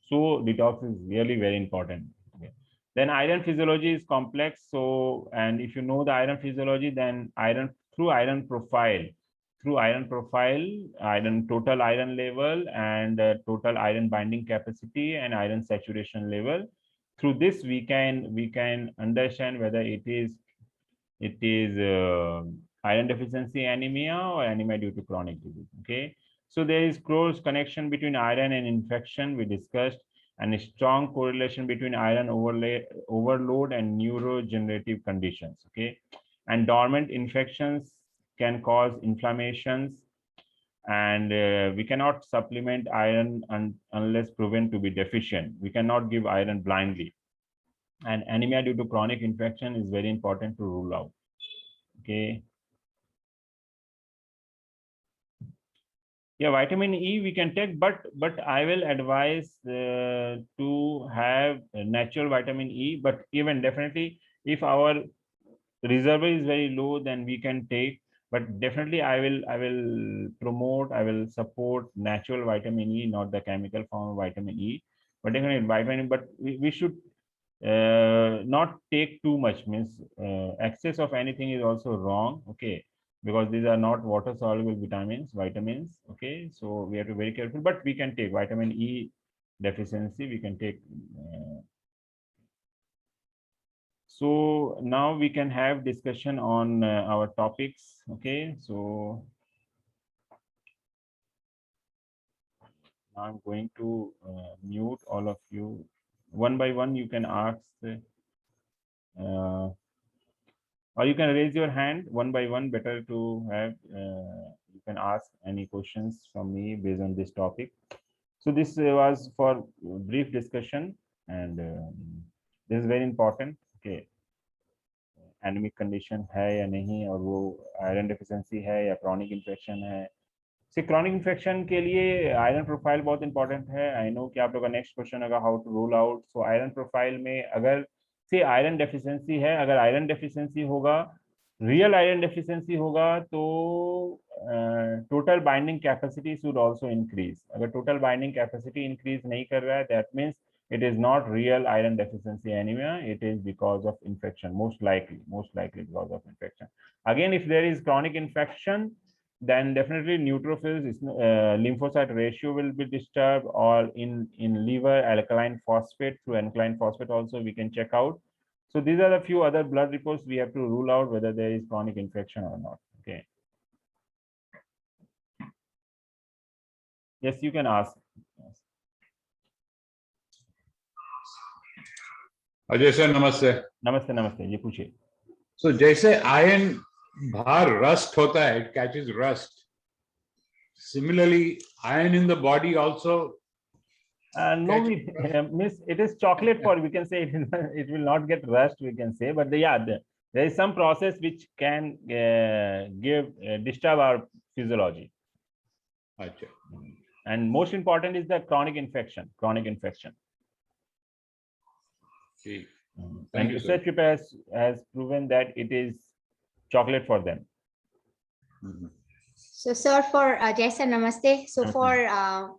So detox is really very important. Okay. Then iron physiology is complex. So, and if you know the iron physiology, then through iron profile, through iron profile, total iron level, and total iron binding capacity and iron saturation level. Through this, we can understand whether it is iron deficiency anemia or anemia due to chronic disease. Okay, so there is close connection between iron and infection we discussed, and a strong correlation between iron overload and neurodegenerative conditions. Okay, and dormant infections can cause inflammations, and we cannot supplement iron unless proven to be deficient. We cannot give iron blindly. And anemia due to chronic infection is very important to rule out. Okay. Yeah, vitamin E we can take, but I will advise to have natural vitamin E. But even definitely, if our reserve is very low, then we can take. But definitely, I will promote, I will support natural vitamin E, not the chemical form of vitamin E. But definitely vitamin, but we should not take too much. Means excess of anything is also wrong. Okay, because these are not water soluble vitamins. Okay, so we have to be very careful. But we can take vitamin E deficiency. We can take. So now we can have discussion on our topics. Okay, so now I'm going to mute all of you. One by one, you can ask, or you can raise your hand one by one. Better to have, you can ask any questions from me based on this topic. So this was for brief discussion, and this is very important. Okay, anaemic condition है या नहीं, और वो iron deficiency है या chronic infection है. से chronic infection के लिए आयरन प्रोफाइल बहुत इंपॉर्टेंट है. आई नो कि आप लोग का नेक्स्ट क्वेश्चन होगा how to rule out. So iron profile में अगर से आयरन डेफिशिएंसी है, अगर आयरन डेफिशिएंसी होगा, रियल आयरन डेफिशिएंसी होगा, तो total binding capacity should also increase. अगर टोटल बाइंडिंग कैपेसिटी इंक्रीज नहीं कर रहा है, that means it is not real iron deficiency anemia. It is because of infection, most likely because of infection. Again, if there is chronic infection, then definitely neutrophils, lymphocyte ratio will be disturbed, or in liver, alkaline phosphate, through alkaline phosphate also we can check out. So these are a few other blood reports we have to rule out whether there is chronic infection or not. Okay. Yes, you can ask. Ajay sir नमस्ते. नमस्ते नमस्ते, ये पूछिए. सो जैसे ion बाहर rust होता है, it catches rust, similarly ion in the body also no, miss, it is chocolate for, we can say it will not get rust, we can say, but there is some process which can disturb our physiology. अच्छा. And most important is the chronic infection. And research paper has proven that it is chocolate for them. So, sir, for Jason, namaste. So, for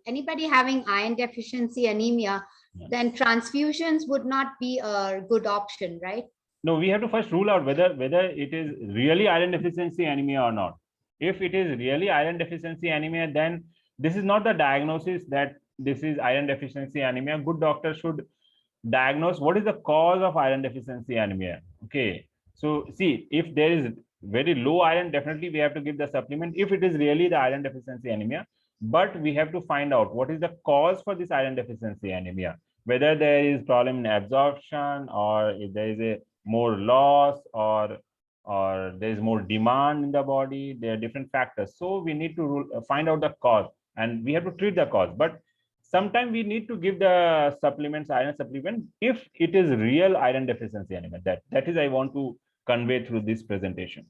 anybody having iron deficiency anemia, then transfusions would not be a good option, right? No, we have to first rule out whether it is really iron deficiency anemia or not. If it is really iron deficiency anemia, then this is not the diagnosis that this is iron deficiency anemia. Good doctor should diagnose what is the cause of iron deficiency anemia. Okay, so see, if there is very low iron, definitely we have to give the supplement if it is really the iron deficiency anemia. But we have to find out what is the cause for this iron deficiency anemia, whether there is problem in absorption, or if there is a more loss, or there is more demand in the body. There are different factors, so we need to find out the cause, and we have to treat the cause. But sometimes we need to give the supplements, iron supplement, if it is real iron deficiency anemia. That is I want to convey through this presentation.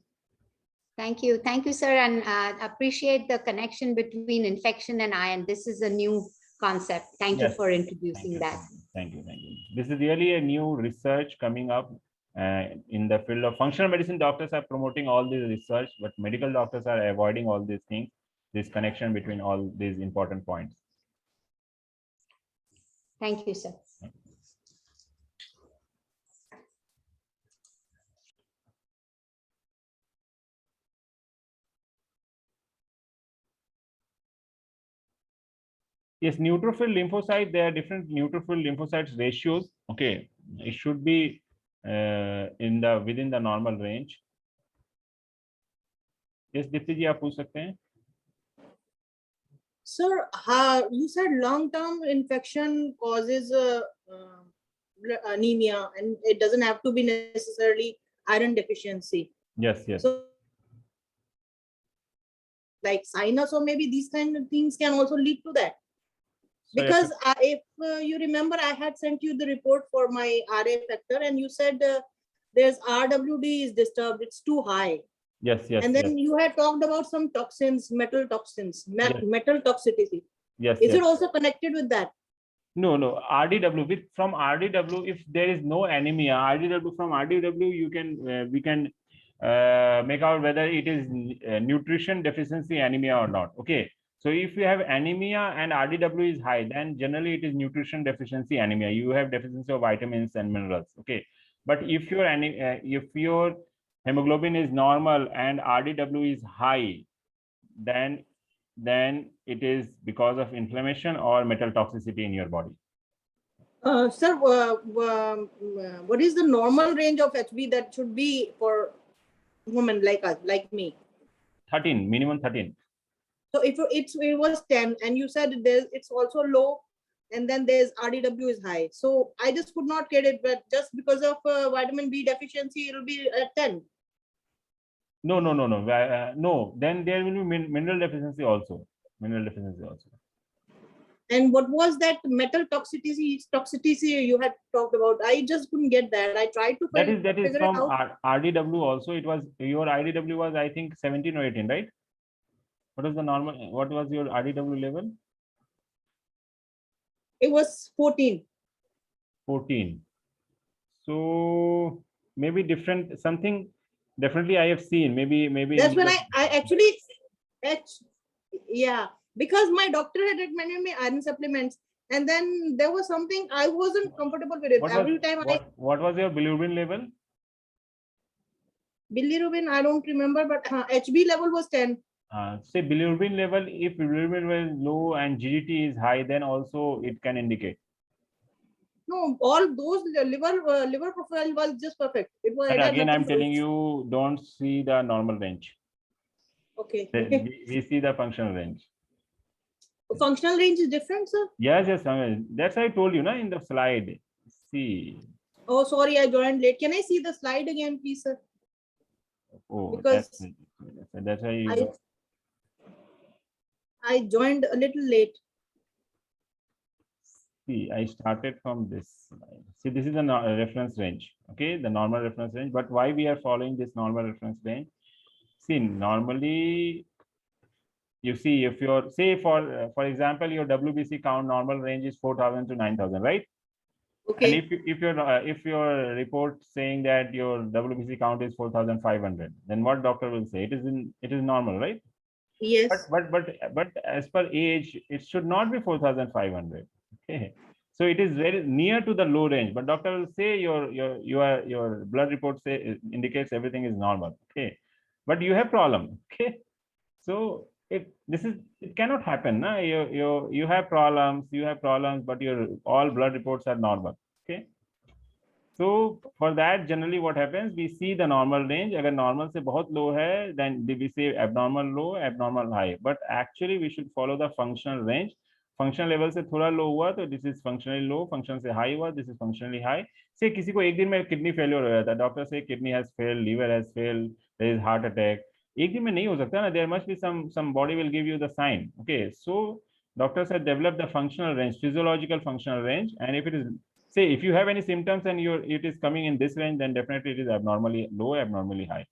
Thank you, sir, and appreciate the connection between infection and iron. This is a new concept. Thank you for introducing that. Thank you. This is really a new research coming up in the field of functional medicine. Doctors are promoting all this research, but medical doctors are avoiding all these things, this connection between all these important points. Thank you, sir. Yes, neutrophil lymphocyte, there are different neutrophil lymphocytes ratios. Okay, it should be within the normal range. Yes, Dipti ji, आप पूछ सकते हैं. Sir, you said long-term infection causes anemia, and it doesn't have to be necessarily iron deficiency. Yes, yes. So, like sinus or maybe these kind of things can also lead to that. Because if you remember, I had sent you the report for my RA factor, and you said there's RWD is disturbed, it's too high. Yes, yes. And then yes. you had talked about some toxins, metal toxins, Yes. metal toxicity. Yes. Is yes. it also connected with that? No, no. RDW, from RDW, if there is no anemia, from RDW, you can we can make out whether it is nutrition deficiency anemia or not. Okay. So if you have anemia and RDW is high, then generally it is nutrition deficiency anemia. You have deficiency of vitamins and minerals. Okay. But if your hemoglobin is normal and RDW is high, then it is because of inflammation or metal toxicity in your body. Sir, what is the normal range of HB that should be for women like us, like me? 13, minimum 13. So if it was 10 and you said it's also low, and then there's RDW is high. So I just could not get it, but just because of vitamin B deficiency, it'll be at 10. No. No, then there will be mineral deficiency also. And what was that metal toxicity you had talked about? I just couldn't get that. I tried to That is figure from it out. RDW also. It was your RDW was, I think, 17 or 18, right? What was the normal? What was your RDW level? It was 14. 14. So maybe different something. Definitely, I have seen. Maybe. That's when I actually, yeah, because my doctor had recommended me iron supplements, and then there was something I wasn't comfortable with it. What was your bilirubin level? Bilirubin, I don't remember, but HB level was 10. Say bilirubin level. If bilirubin level is low and GGT is high, then also it can indicate. No, all those liver profile was just perfect. It was. But again, I'm telling you, don't see the normal range. Okay. We see the functional range. Functional range is different, sir? Yes. That's why I told you, na, in the slide. See. Oh, sorry, I joined late. Can I see the slide again, please, sir? Oh, because that's why I joined a little late. See, I started from this slide. See, this is the reference range. Okay, the normal reference range. But why we are following this normal reference range? See, normally, you see, if you're, say, for example, your WBC count normal range is 4,000 to 9,000, right? Okay. And if your report saying that your WBC count is 4,500, then what doctor will say? It is normal, right? Yes. But as per age, it should not be 4,500. Okay. So it is very near to the low range, but doctor will say your blood report indicates everything is normal. Okay. But you have problem. Okay. So it cannot happen. Na? You have problems, but your all blood reports are normal. Okay. So for that, generally what happens, we see the normal range. Agar normal se bahut low hai, then we say abnormal low, abnormal high. But actually we should follow the functional range. Functional level se thoda low hua, so this is functionally low. Function se high hua, this is functionally high. Say किसी को एक दिन में kidney failure हो जाता है, doctor say kidney has failed, liver has failed, there is heart attack. एक दिन में नहीं हो सकता ना, there must be some body will give you the sign. Okay, so doctors have developed the functional range, physiological functional range, and if it is, say, if you have any symptoms and it is coming in this range, then definitely it is abnormally low, abnormally high.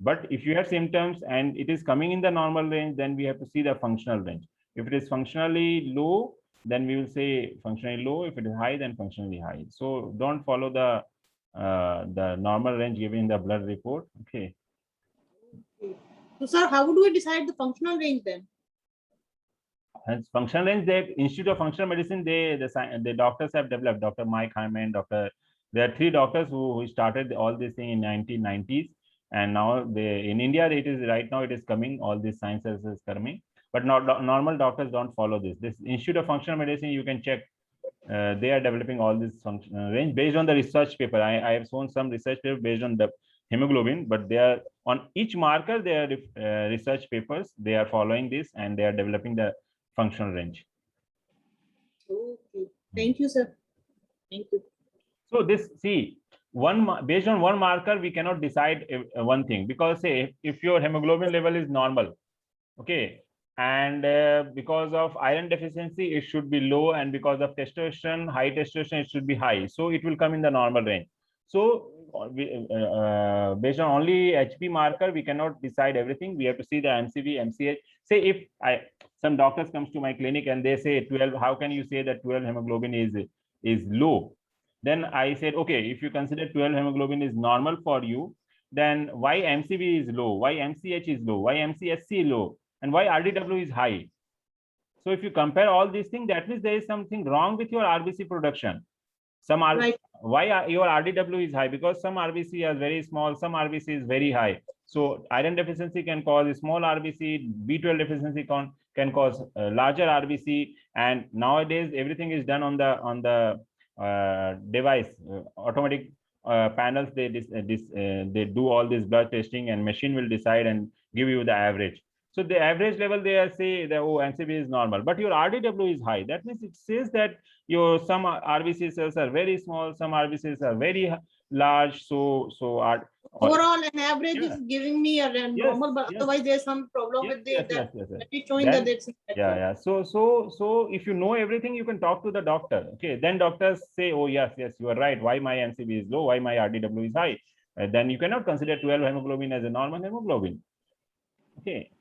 But if you have symptoms and it is coming in the normal range, then we have to see the functional range. If it is functionally low, then we will say functionally low. If it is high, then functionally high. So don't follow the normal range given in the blood report. Okay. So, sir, how do we decide the functional range then? And functional range, the Institute of Functional Medicine, the doctors have developed. Dr. Mike Hyman, there are 3 doctors who started all this thing in 1990s, and now in India it is right now it is coming. All these sciences is coming. but not normal doctors don't follow this. This Institute of Functional Medicine, you can check. They are developing all this functional range based on the research paper. I have shown some research paper based on the hemoglobin, but they are on each marker. They are research papers. They are following this and they are developing the functional range. Okay. Thank you, sir. Thank you. So this, see, based on one marker, we cannot decide one thing, because say if your hemoglobin level is normal, okay, and because of iron deficiency, it should be low, and because of testosterone, high testosterone, it should be high. So it will come in the normal range. So based on only HP marker, we cannot decide everything. We have to see the MCV, MCH. Say if some doctors comes to my clinic and they say 12, how can you say that 12 hemoglobin is low? Then I said, okay, if you consider 12 hemoglobin is normal for you, then why MCV is low, why MCH is low, why MCSC is low, and why RDW is high? So if you compare all these things, that means there is something wrong with your RBC production. Some are Right. why your RDW is high, because some RBC is very small, some RBC is very high. So iron deficiency can cause a small RBC, B12 deficiency can cause larger RBC, and nowadays everything is done on the device, automatic panels. They do all this blood testing, and machine will decide and give you the average. So the average level, they say that, oh, MCV is normal, but your RDW is high. That means it says that your some RBC cells are very small, some RBCs are very large. So Overall, an average Yeah. is giving me a normal, but yes. otherwise there's some problem Yes, with the yes. that is showing Then- that it's Yeah. So if you know everything, you can talk to the doctor. Okay, then doctors say, oh yes, you are right. Why my MCV is low? Why my RDW is high? Then you cannot consider 12 hemoglobin as a normal hemoglobin. Okay.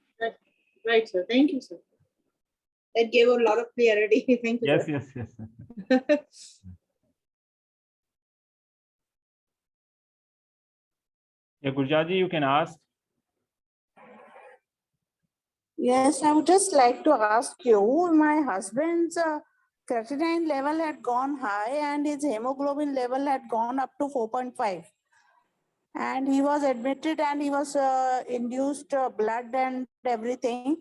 Right, sir. Thank you, sir. That gave a lot of clarity. Thank you, Yes. sir. Yeah, Gurjaji, you can ask. Yes, I would just like to ask you, my husband's creatinine level had gone high and his hemoglobin level had gone up to 4.5. And he was admitted and he was induced blood and everything.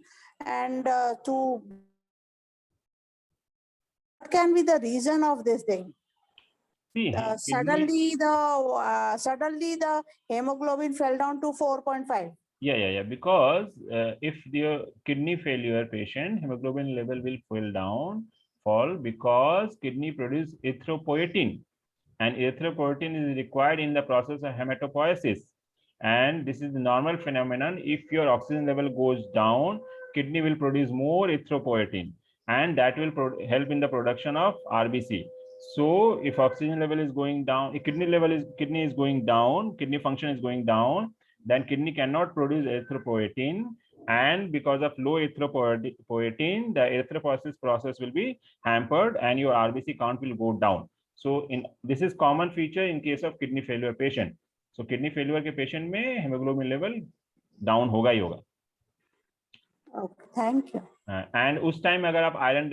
And what can be the reason of this thing? See, Suddenly the hemoglobin fell down to 4.5. Yeah. Because if the kidney failure patient, hemoglobin level will fall because kidney produce erythropoietin, and erythropoietin is required in the process of hematopoiesis. And this is the normal phenomenon. If your oxygen level goes down, kidney will produce more erythropoietin, and that will help in the production of RBC. So if oxygen level is going down, if kidney is going down, kidney function is going down, then kidney cannot produce erythropoietin, and because of low erythropoietin, the erythropoiesis process will be hampered and your RBC count will go down. So this is common feature in case of kidney failure patient. So kidney failure के patient में hemoglobin level down होगा ही होगा. Okay, thank you. And उस time अगर आप iron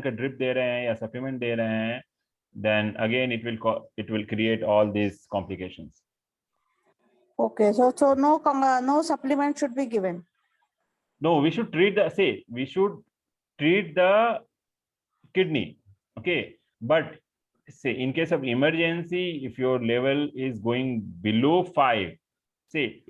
का drip दे रहे हैं या सप्लीमेंट दे रहे हैं, then again it will create all these complications. Okay, so no supplement should be given. No, we should treat the kidney. Okay, but say in case of emergency, if your level is going below 5, say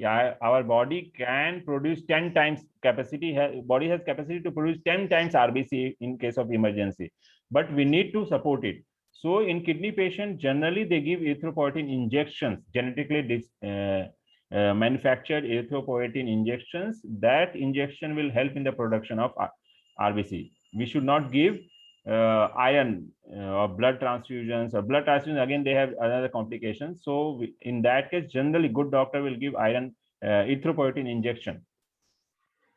our body can produce 10 times capacity. Body has capacity to produce 10 times RBC in case of emergency, but we need to support it. So in kidney patient, generally they give erythropoietin injections, genetically manufactured erythropoietin injections. That injection will help in the production of RBC. We should not give iron or blood transfusions. Or blood transfusions, again, they have another complications. So in that case, generally good doctor will give iron erythropoietin injection.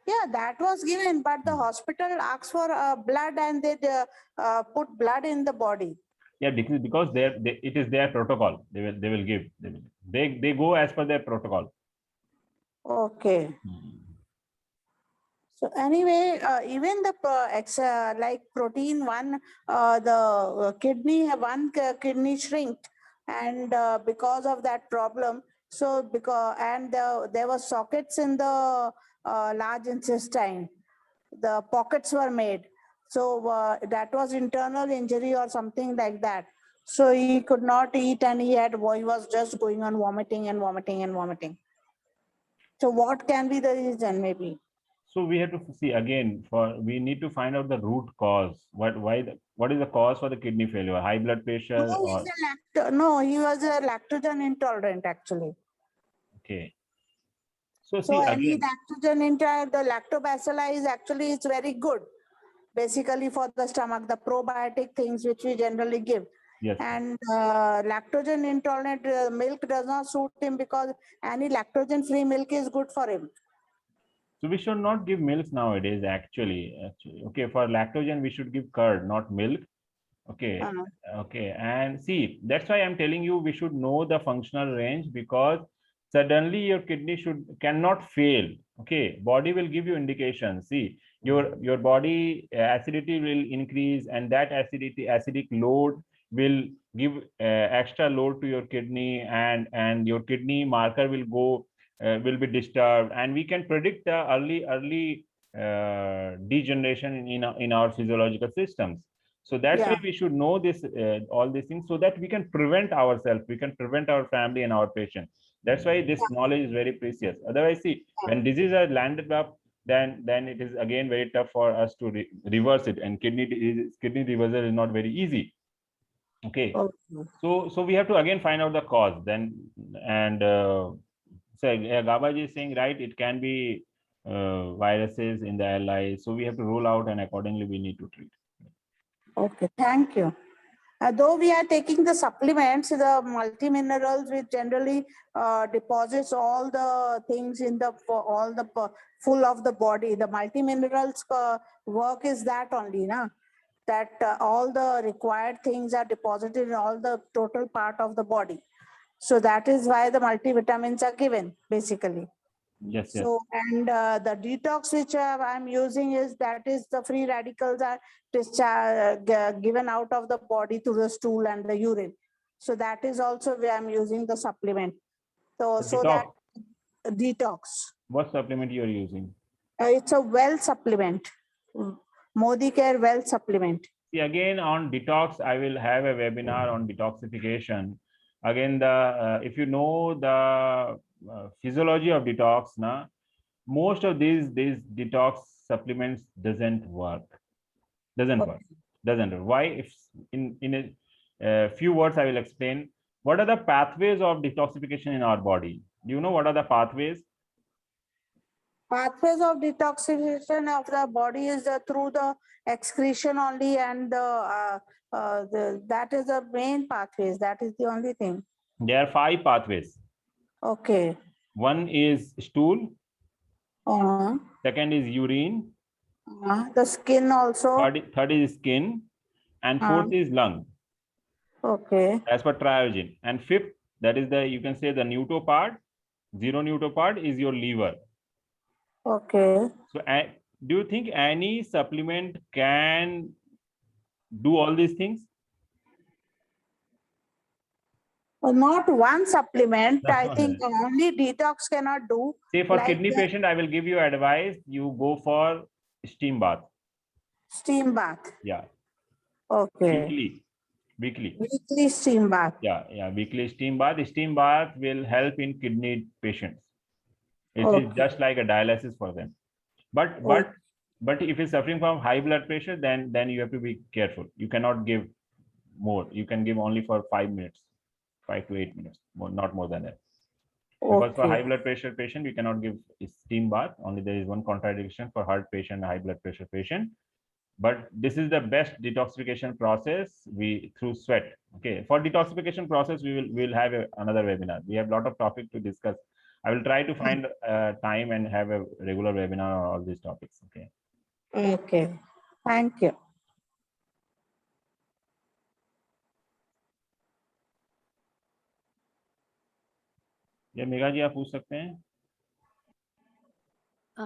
Yeah, that was given, but the hospital asks for blood and they put blood in the body. Yeah, because it is their protocol. They will give. They go as per their protocol. Okay. So anyway, even the like protein 1, the kidney shrink, and because of that problem, so there were sockets in the large intestine. The pockets were made. So that was internal injury or something like that. So he could not eat and he was just going on vomiting and vomiting and vomiting. So what can be the reason maybe? So we have to see again, we need to find out the root cause. What is the cause for the kidney failure? High blood pressure or No, he was a lactogen intolerant actually. okay. So So see any again, lactogen intolerant, the lactobacilli is actually it's very good, basically for the stomach, the probiotic things which we generally give. yes. And lactogen intolerant milk does not suit him because any lactogen free milk is good for him. So we should not give milks nowadays. Actually, okay. For lactogen, we should give curd, not milk. Okay. Okay. And see, that's why I'm telling you we should know the functional range, because suddenly your kidney cannot fail. Okay. Body will give you indications. See, your body acidity will increase, and that acidic load will give extra load to your kidney, and your kidney marker will be disturbed, and we can predict the early degeneration in our physiological systems. So that's why we should know this all these things, so that we can prevent ourselves, we can prevent our family and our patient. That's why this knowledge is very precious. Otherwise, see, when disease are landed up, then it is again very tough for us to reverse it, and kidney reversal is not very easy. Okay. So we have to again find out the cause then, and so Gabaji is saying, right, it can be viruses in the LI. So we have to rule out, and accordingly we need to treat. Okay, thank you. Though we are taking the supplements, the multiminerals, which generally deposits all the things in the full of the body. The multiminerals work is that only, na? That all the required things are deposited in all the total part of the body. So that is why the multivitamins are given, basically. Yes, yes. So, and the detox which I'm using is the free radicals are given out of the body through the stool and the urine. So that is also where I'm using the supplement. So, Detox. that detox. What supplement you are using? It's a well supplement, Modi Care well supplement. See, again on detox, I will have a webinar on detoxification. Again, if you know the physiology of detox, most of these detox supplements doesn't work. Doesn't work. Why? If in a few words, I will explain what are the pathways of detoxification in our body. Do you know what are the pathways? Pathways of detoxification of the body is through the excretion only, and that is the main pathways. That is the only thing. There are 5 pathways. Okay. One is stool. Second is urine. The skin also. Third is skin, and fourth is lung. Okay. As per triogen. And fifth, that is you can say the neuto part. Zero neuto part is your liver. Okay. So do you think any supplement can do all these things? Not one supplement. I think only detox cannot do. Say for kidney patient, I will give you advice. You go for steam bath. Steam bath. Yeah. Okay. Weekly steam bath. Yeah, weekly steam bath. Steam bath will help in kidney patients. It is just like a dialysis for them. But if you're suffering from high blood pressure, then you have to be careful. You cannot give more. You can give only for 5 minutes, 5 to 8 minutes, not more than that. Because for high blood pressure patient, we cannot give steam bath. Only there is one contraindication for heart patient, high blood pressure patient. But this is the best detoxification process through sweat. Okay, for detoxification process, we'll have another webinar. We have a lot of topics to discuss. I will try to find time and have a regular webinar on all these topics. Okay. Okay. Thank you. Yeah, Megha जी आप पूछ सकते हैं.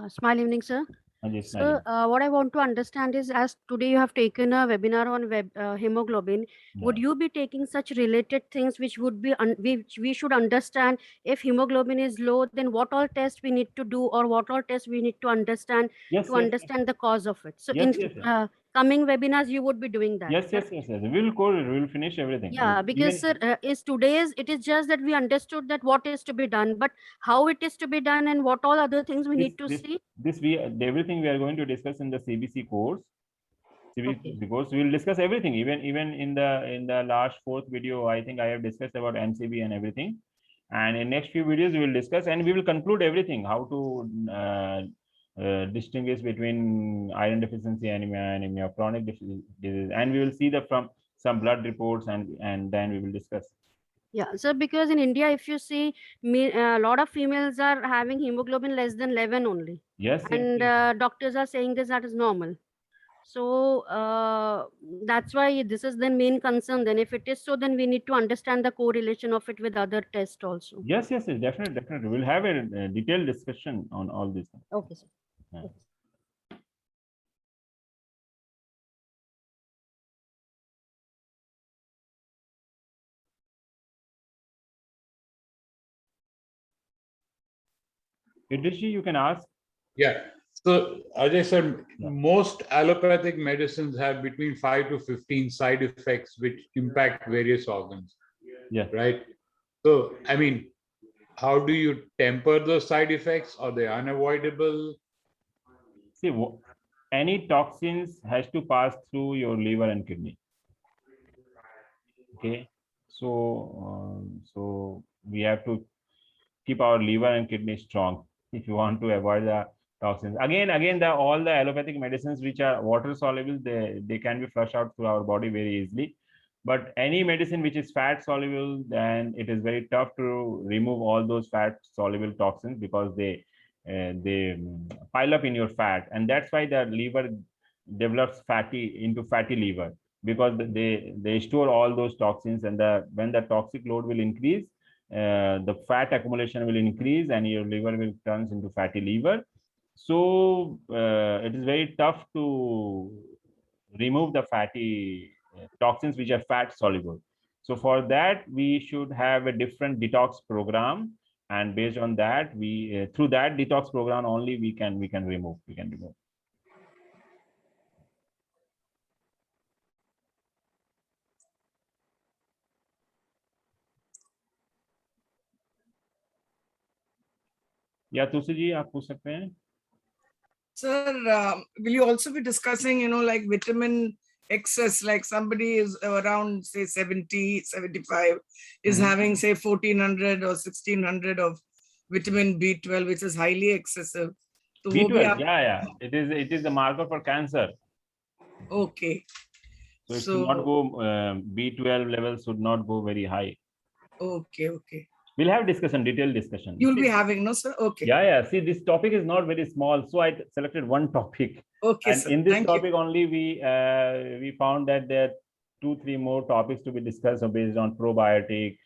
Smile evening, sir. Yes, So, what I want to understand is, as today you have taken a webinar on hemoglobin, would you be taking such related things which would be which we should understand? If hemoglobin is low, then what all tests we need to do, or what all tests we need to understand yes, to understand the cause of it? So, yes, in yes, yes. coming webinars, you would be doing that. Yes, yes, yes, yes. We'll code it. We'll finish everything. Yeah, because Even sir, is today's it is just that we understood that what is to be done, but how it is to be done and what all other things we need to see. everything we are going to discuss in the CBC course. Okay. Because we will discuss everything. Even in the last fourth video, I think I have discussed about MCB and everything. And in next few videos, we will discuss and we will conclude everything. How to distinguish between iron deficiency anemia, chronic disease, and we will see from some blood reports and then we will discuss. Yeah, so because in India, if you see, a lot of females are having hemoglobin less than 11 only. Yes, And yes. doctors are saying that is normal. So that's why this is the main concern. Then if it is so, then we need to understand the correlation of it with other tests also. Yes, definitely. We'll have a detailed discussion on all this. Okay, sir. Yeah. Okay. Idrishi, you can ask. Yeah. So, as I said, Yeah. most allopathic medicines have between 5 to 15 side effects which impact various organs. Yeah. Right. So, I mean, how do you temper those side effects? Are they unavoidable? See, any toxins has to pass through your liver and kidney. Okay. So we have to keep our liver and kidney strong if you want to avoid the toxins. Again, all the allopathic medicines which are water soluble, they can be flushed out through our body very easily. But any medicine which is fat soluble, then it is very tough to remove all those fat soluble toxins because they pile up in your fat, and that's why the liver develops fatty liver, because they store all those toxins, and when the toxic load will increase, the fat accumulation will increase and your liver will turns into fatty liver. So it is very tough to remove the fatty toxins which are fat soluble. So for that, we should have a different detox program, and based on that, we through that detox program only we can remove. या तुलसी जी आप पूछ सकते हैं. Sir, will you also be discussing, like vitamin excess, like somebody is around, say, 70, 75, is having, say, 1400 or 1600 of vitamin B12, which is highly excessive. So B12, yeah. It is the marker for cancer. Okay. So it should not go, B12 levels should not go very high. Okay. We'll have detailed discussion. You'll be having, no, sir? Okay. Yeah. See, this topic is not very small, so I selected one topic. Okay, and sir. in this Thank topic you. only, we found that there are 2-3 more topics to be discussed based on probiotic,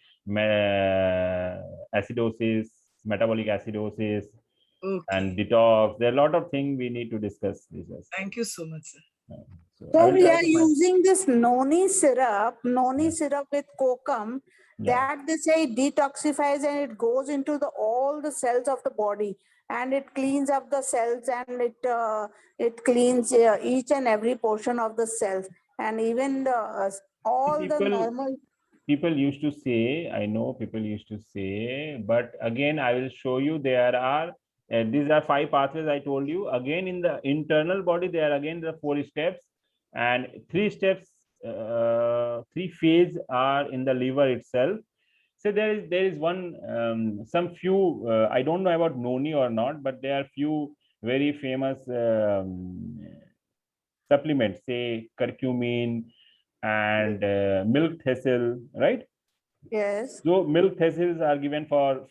acidosis, metabolic acidosis, and detox. There are a lot of things we need to discuss. Thank you so much, sir. So we are using this noni syrup with kokum, that they say detoxifies and it goes into all the cells of the body, and it cleans up the cells, and it cleans each and every portion of the cells, and even the normal. People used to say, I know people used to say, but again, I will show you there are, these are 5 pathways I told you. Again, in the internal body, there are again the 4 steps, and 3 steps, 3 phases are in the liver itself. So there is one, some few, I don't know about noni or not, but there are few very famous supplements, say curcumin and milk thistle, right? Yes. So milk thistles are given for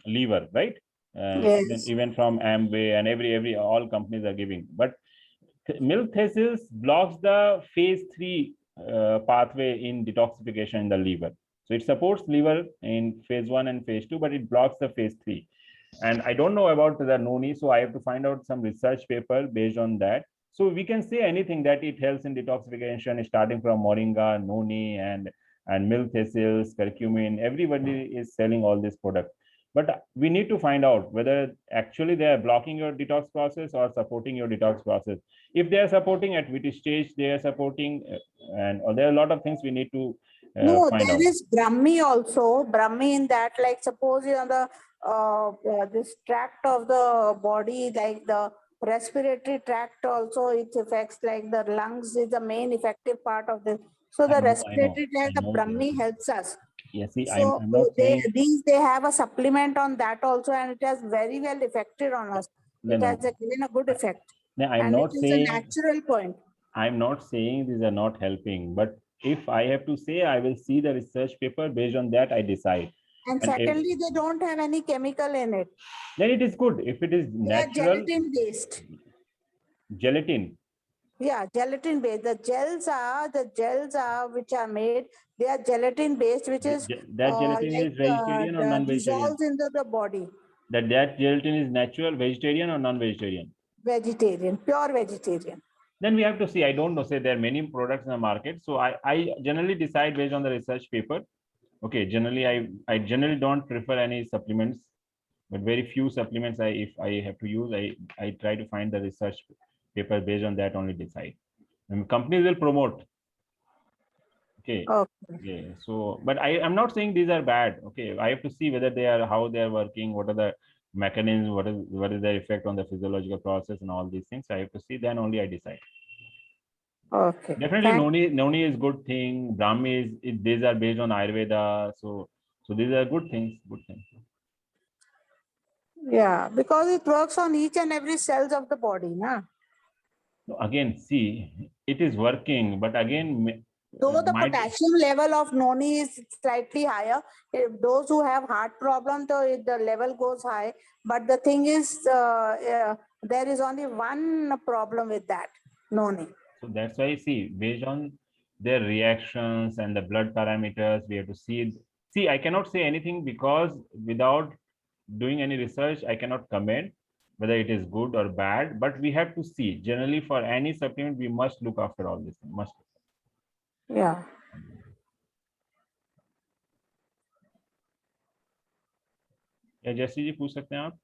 liver, right? Yes. Even from Amway and all companies are giving. But milk thistles blocks the phase 3 pathway in detoxification in the liver. So it supports liver in phase 1 and phase 2, but it blocks the phase 3. And I don't know about the noni, so I have to find out some research paper based on that. So we can say anything that it helps in detoxification, starting from moringa, noni, and milk thistles, curcumin. Everybody is selling all these products, but we need to find out whether actually they are blocking your detox process or supporting your detox process. If they are supporting, at which stage they are supporting, and there are a lot of things we need to No, find out. there is Brahmi also. Brahmi in that, like suppose you on the this tract of the body, like the respiratory tract also, it affects like the lungs is the main effective part of this. So the I know, respiratory tract, the I know. Brahmi helps us. Yeah, see, So I'm not saying. they have a supplement on that also, and it has very well affected on us. It has given a good effect. No, I'm And not it is a saying. natural point. I'm not saying these are not helping, but if I have to say, I will see the research paper. Based on that, I decide. And secondly, they don't have any chemical in it. Then it is good. If it is They are natural. gelatin based. Gelatin. Yeah, gelatin based. The gels are which are made. They are gelatin based, which is That gelatin is vegetarian or non-vegetarian? dissolves into the body. That gelatin is natural, vegetarian or non-vegetarian? Vegetarian, pure vegetarian. Then we have to see. I don't know. Say there are many products in the market, so I generally decide based on the research paper. Okay, generally I generally don't prefer any supplements, but very few supplements if I have to use, I try to find the research paper. Based on that only decide. And companies will promote. Okay. Okay. So, but I'm not saying these are bad. Okay, I have to see whether they are, how they are working, what are the mechanisms, what is their effect on the physiological process, and all these things. I have to see. Then only I decide. Okay. Definitely, noni is good thing. Brahmi these are based on Ayurveda. So these are good things. Good things. Yeah, because it works on each and every cells of the body, na? Again, see, it is working, but again, though the potassium level of noni is slightly higher, those who have heart problem, the level goes high. But the thing is, there is only one problem with that noni. So that's why, see, based on their reactions and the blood parameters, we have to see. See, I cannot say anything because without doing any research, I cannot comment whether it is good or bad, but we have to see. Generally, for any supplement, we must look after all this. Must. Yeah. या जैसी जी पूछ सकते हैं आप?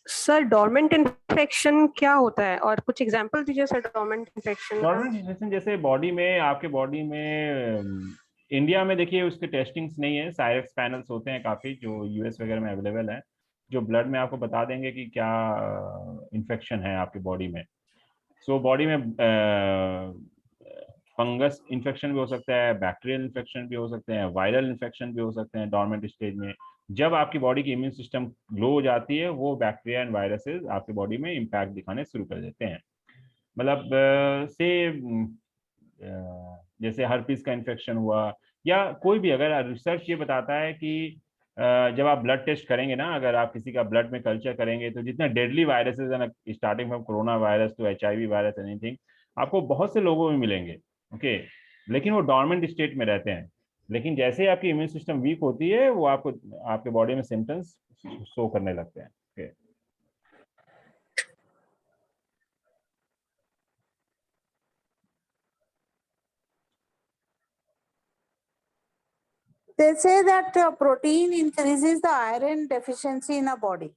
Sir dormant infection क्या होता है और कुछ एग्जांपल दीजिए sir dormant infection. Dormant infection जैसे बॉडी में, आपके बॉडी में, इंडिया में देखिए उसके टेस्टिंग्स नहीं है। साइरेक्स पैनल्स होते हैं काफी जो यूएस वगैरह में अवेलेबल है, जो ब्लड में आपको बता देंगे कि क्या इन्फेक्शन है आपकी बॉडी में। सो बॉडी में फंगस इन्फेक्शन भी हो सकता है, बैक्टीरियल इन्फेक्शन भी हो सकते हैं, वायरल इन्फेक्शन भी हो सकते हैं डोरमेंट स्टेज में। जब आपकी बॉडी की इम्यून सिस्टम लो हो जाती है, वो बैक्टीरिया एंड वायरसेस आपकी बॉडी में इम्पैक्ट दिखाने शुरू कर देते हैं। मतलब से जैसे हर्पीस का इन्फेक्शन हुआ, या कोई भी, अगर रिसर्च ये बताता है कि जब आप ब्लड टेस्ट करेंगे ना, अगर आप किसी का ब्लड में कल्चर करेंगे, तो जितने डेडली वायरसेस है ना, starting from corona virus to HIV virus, anything, आपको बहुत से लोगों में मिलेंगे। ओके, लेकिन वो डोरमेंट स्टेट में रहते हैं। लेकिन जैसे ही आपकी इम्यून सिस्टम वीक होती है, वो आपको आपके बॉडी में सिम्टम्स शो करने लगते हैं। Okay, They say that protein increases the iron deficiency in a body.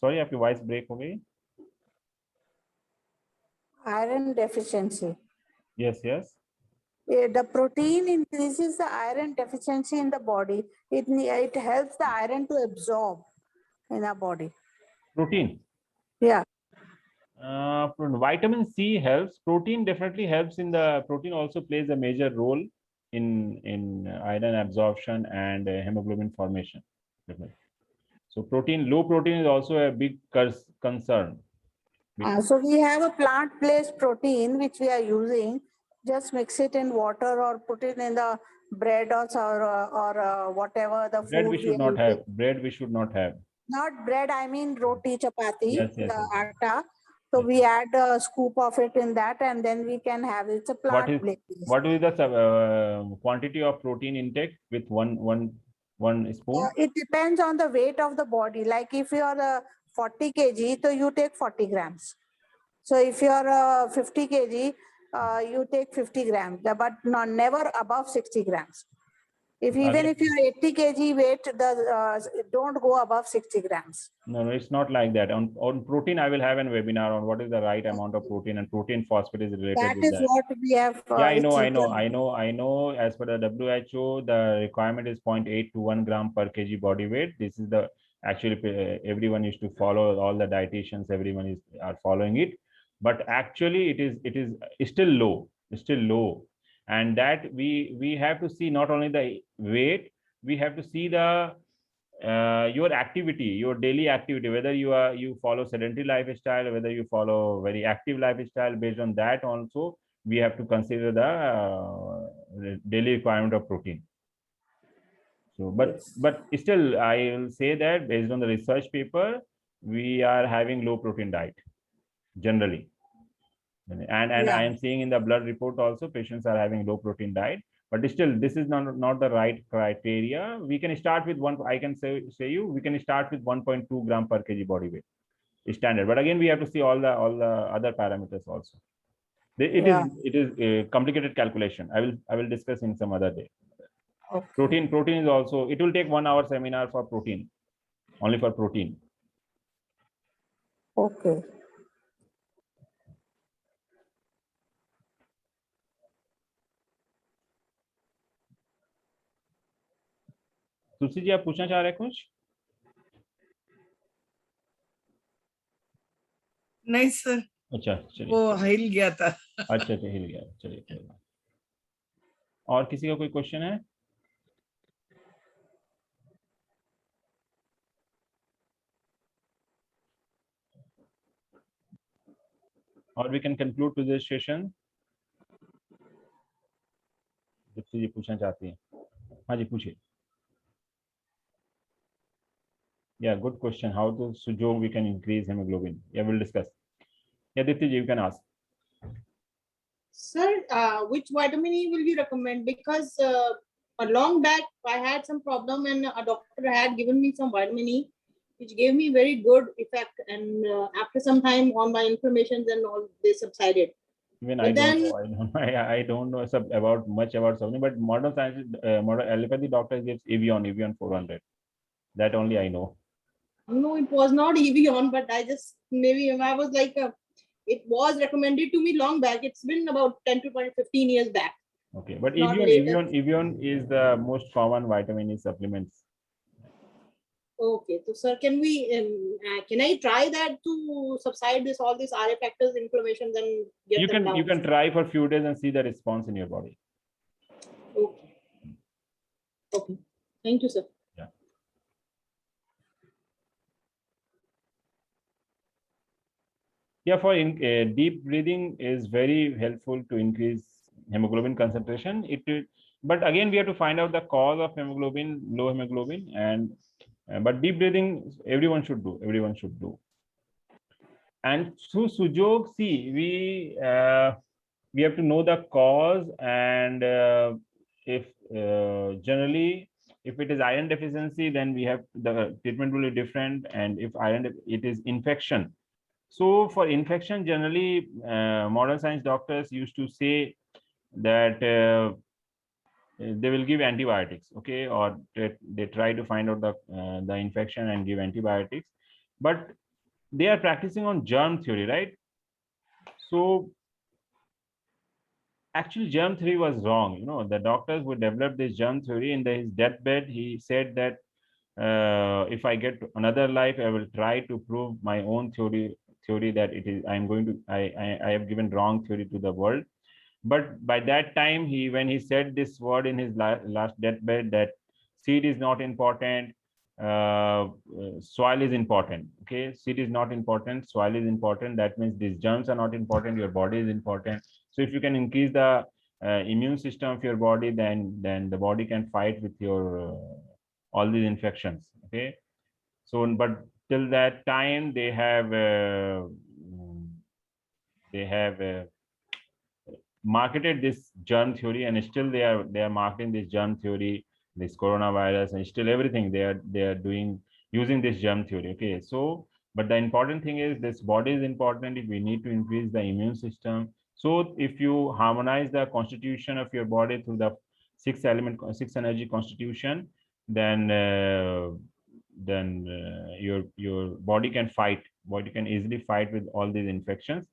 Sorry, आपकी वॉइस ब्रेक हो गई। Iron deficiency. Yes, yes. The protein increases the iron deficiency in the body. It helps the iron to absorb in our body. Protein. Yeah. Vitamin C helps. Protein definitely helps in the. Protein also plays a major role in iron absorption and hemoglobin formation. Definitely. So low protein is also a big concern. So we have a plant-based protein which we are using. Just mix it in water or put it in the bread or whatever the bread food we should not have. Bread we should not have. Not bread, I mean roti, chapati, yes, the atta. So we add a scoop of it in that, and then we can have it. It's a plant-based. What is the quantity of protein intake with one 1 spoon? It depends on the weight of the body. Like if you are 40 kg, so you take 40 grams. So if you are 50 kg, you take 50 grams, but not never above 60 grams. If even if you are 80 kg weight, don't go above 60 grams. No, it's not like that. On protein, I will have a webinar on what is the right amount of protein, and protein phosphate is related That with is that. what we have. Yeah, I know. As per the WHO, the requirement is 0.8 to 1 gram per kg body weight. This is the actually everyone used to follow, all the dietitians, everyone are following it. But actually, it is still low. It's still low, and that we have to see not only the weight, we have to see the your activity, your daily activity, whether you follow sedentary lifestyle, whether you follow very active lifestyle. Based on that also, we have to consider the daily requirement of protein. So, but still, I will say that based on the research paper, we are having low protein diet generally, and I am seeing in the blood report also patients are having low protein diet. But still, this is not the right criteria. We can start with I can say you, we can start with 1.2 gram per kg body weight standard. But again, we have to see all the other parameters also. It is a complicated calculation. I will discuss in some other day. Okay. Protein is also, it will take 1 hour seminar for protein, only for protein. Okay. Tulsi ji, आप पूछना चाह रहे हैं कुछ? नहीं sir, अच्छा चलिए, वो हिल गया था। अच्छा हिल गया, चलिए। और किसी का कोई क्वेश्चन है? और we can conclude to this session. Deepti जी पूछना चाहती हैं? हाँ जी, पूछिए। Yeah, good question. How to Sujog we can increase hemoglobin? Yeah, we'll discuss. Yeah, Dipti ji, you can ask. Sir, which vitamin E will you recommend? Because a long back I had some problem and a doctor had given me some vitamin E, which gave me very good effect. And after some time, all my inflammations and all they subsided. Even I don't know about much about something, but modern science, modern allopathy doctor gives Evion 400. That only I know. No, it was not Evion, but I was like, it was recommended to me long back. It's been about 10 to 15 years back. Okay, but Evion is the most common vitamin E supplements. Okay, so sir, can I try that to subside all these RA factors, inflammations, and get them down? You can try for a few days and see the response in your body. Okay. Thank you, sir. Yeah. Yeah, for deep breathing is very helpful to increase hemoglobin concentration. But again, we have to find out the cause of hemoglobin, low hemoglobin, and but deep breathing everyone should do. And through Sujog, see, we have to know the cause, and if generally if it is iron deficiency, then we have the treatment will be different, and if it is infection. So for infection, generally modern science doctors used to say that they will give antibiotics, okay, or they try to find out the infection and give antibiotics, but they are practicing on germ theory, right? So actually germ theory was wrong. The doctors who developed this germ theory, in his deathbed he said that if I get another life, I will try to prove my own theory that I have given wrong theory to the world. But by that time, when he said this word in his last deathbed, that seed is not important, soil is important. Okay, seed is not important, soil is important. That means these germs are not important, your body is important. So if you can increase the immune system of your body, then the body can fight with your all these infections. Okay, so but till that time they have marketed this germ theory, and still they are marketing this germ theory this coronavirus and still everything they are doing using this germ theory. Okay, so but the important thing is this body is important. If we need to increase the immune system, so if you harmonize the constitution of your body through the six energy constitution, then your body can easily fight with all these infections,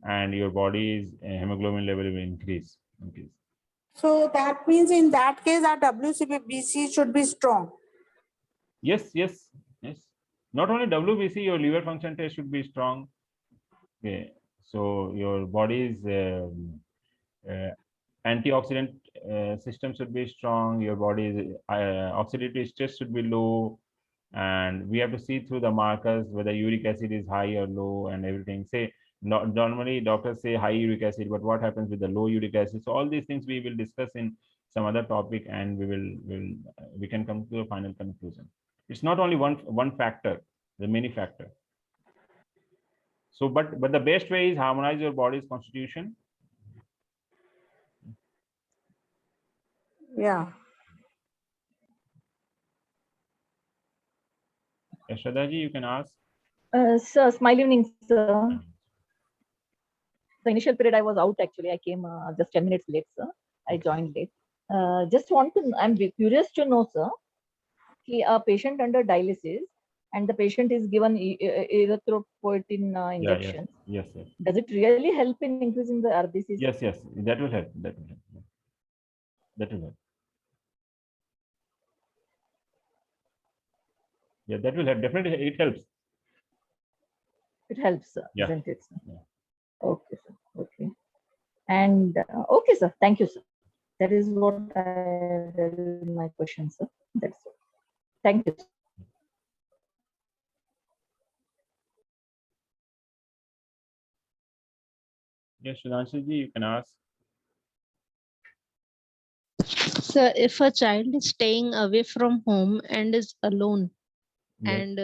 and your body's hemoglobin level will increase. So that means in that case, our WBC should be strong. Yes. Not only WBC, your liver function test should be strong. Okay, so your body's antioxidant system should be strong. Your body's oxidative stress should be low, and we have to see through the markers whether uric acid is high or low and everything. Say, normally doctors say high uric acid, but what happens with the low uric acid? So all these things we will discuss in some other topic, and we can come to a final conclusion. It's not only one factor, the many factor. So, but the best way is harmonize your body's constitution. Yeah. Yashoda ji, you can ask. Sir, smile evening, sir. The initial period I was out actually. I came just 10 minutes late, sir. I joined late. Just want to, I'm curious to know, sir, a patient under dialysis and the patient is given erythropoietin injection. Yes. Does it really help in increasing the RBCs? Yes, that will help. That will help. Yeah, that will help. Definitely, it helps. It helps, sir, Yeah. isn't it, sir? Yeah. Okay, sir. Okay. And okay, sir. Thank you, sir. That is my question, sir. That's it. Thank you, sir. Yes, Sudhanshu ji, you can ask. So if a child is staying away from home and is alone, Yes. and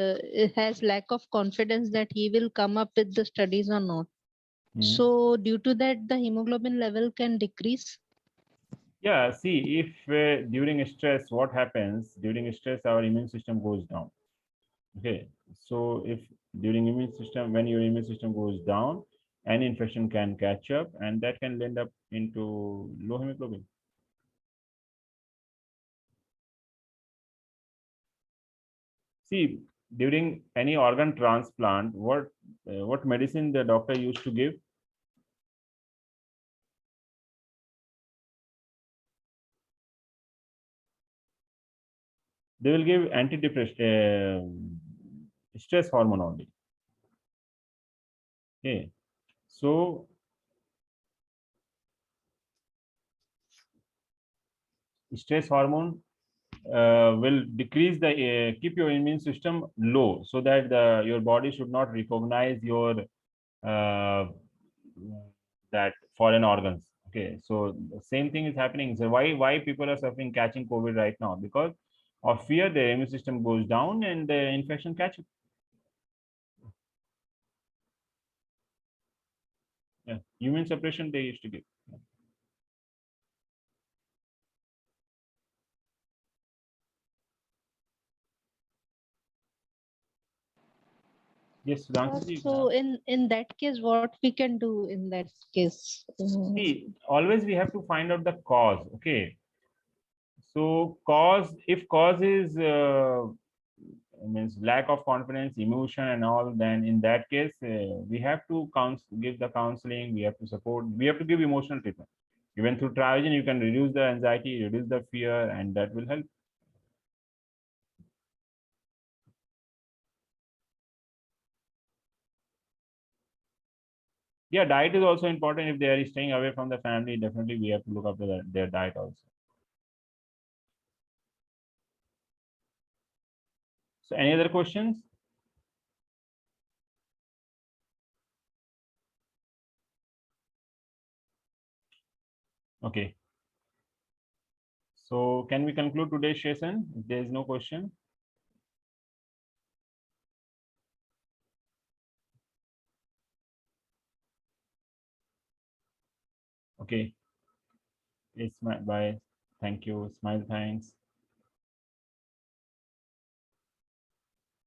has lack of confidence that he will come up with the studies or not, so due to that the hemoglobin level can decrease. Yeah, see, if during stress, what happens during stress, our immune system goes down. Okay, so if when your immune system goes down, an infection can catch up, and that can end up into low hemoglobin. See, during any organ transplant, what medicine the doctor used to give? They will give antidepressant, stress hormone only. Okay, so stress hormone will decrease the keep your immune system low, so that your body should not recognize your that foreign organs. Okay, so the same thing is happening. So why people are suffering catching COVID right now? Because of fear, their immune system goes down and the infection catches. Yeah, immune suppression they used to give. Yes, Sudhanshu. So in that case, what we can do in that case? See, always we have to find out the cause. Okay, so if cause is means lack of confidence, emotion, and all, then in that case we have to give the counseling. We have to support. We have to give emotional treatment. Even through Triogen, you can reduce the anxiety, reduce the fear, and that will help. Yeah, diet is also important. If they are staying away from the family, definitely we have to look after their diet also. So any other questions? Okay. So can we conclude today's session if there is no question? Okay. It's bye. Thank you. Smile. Thanks.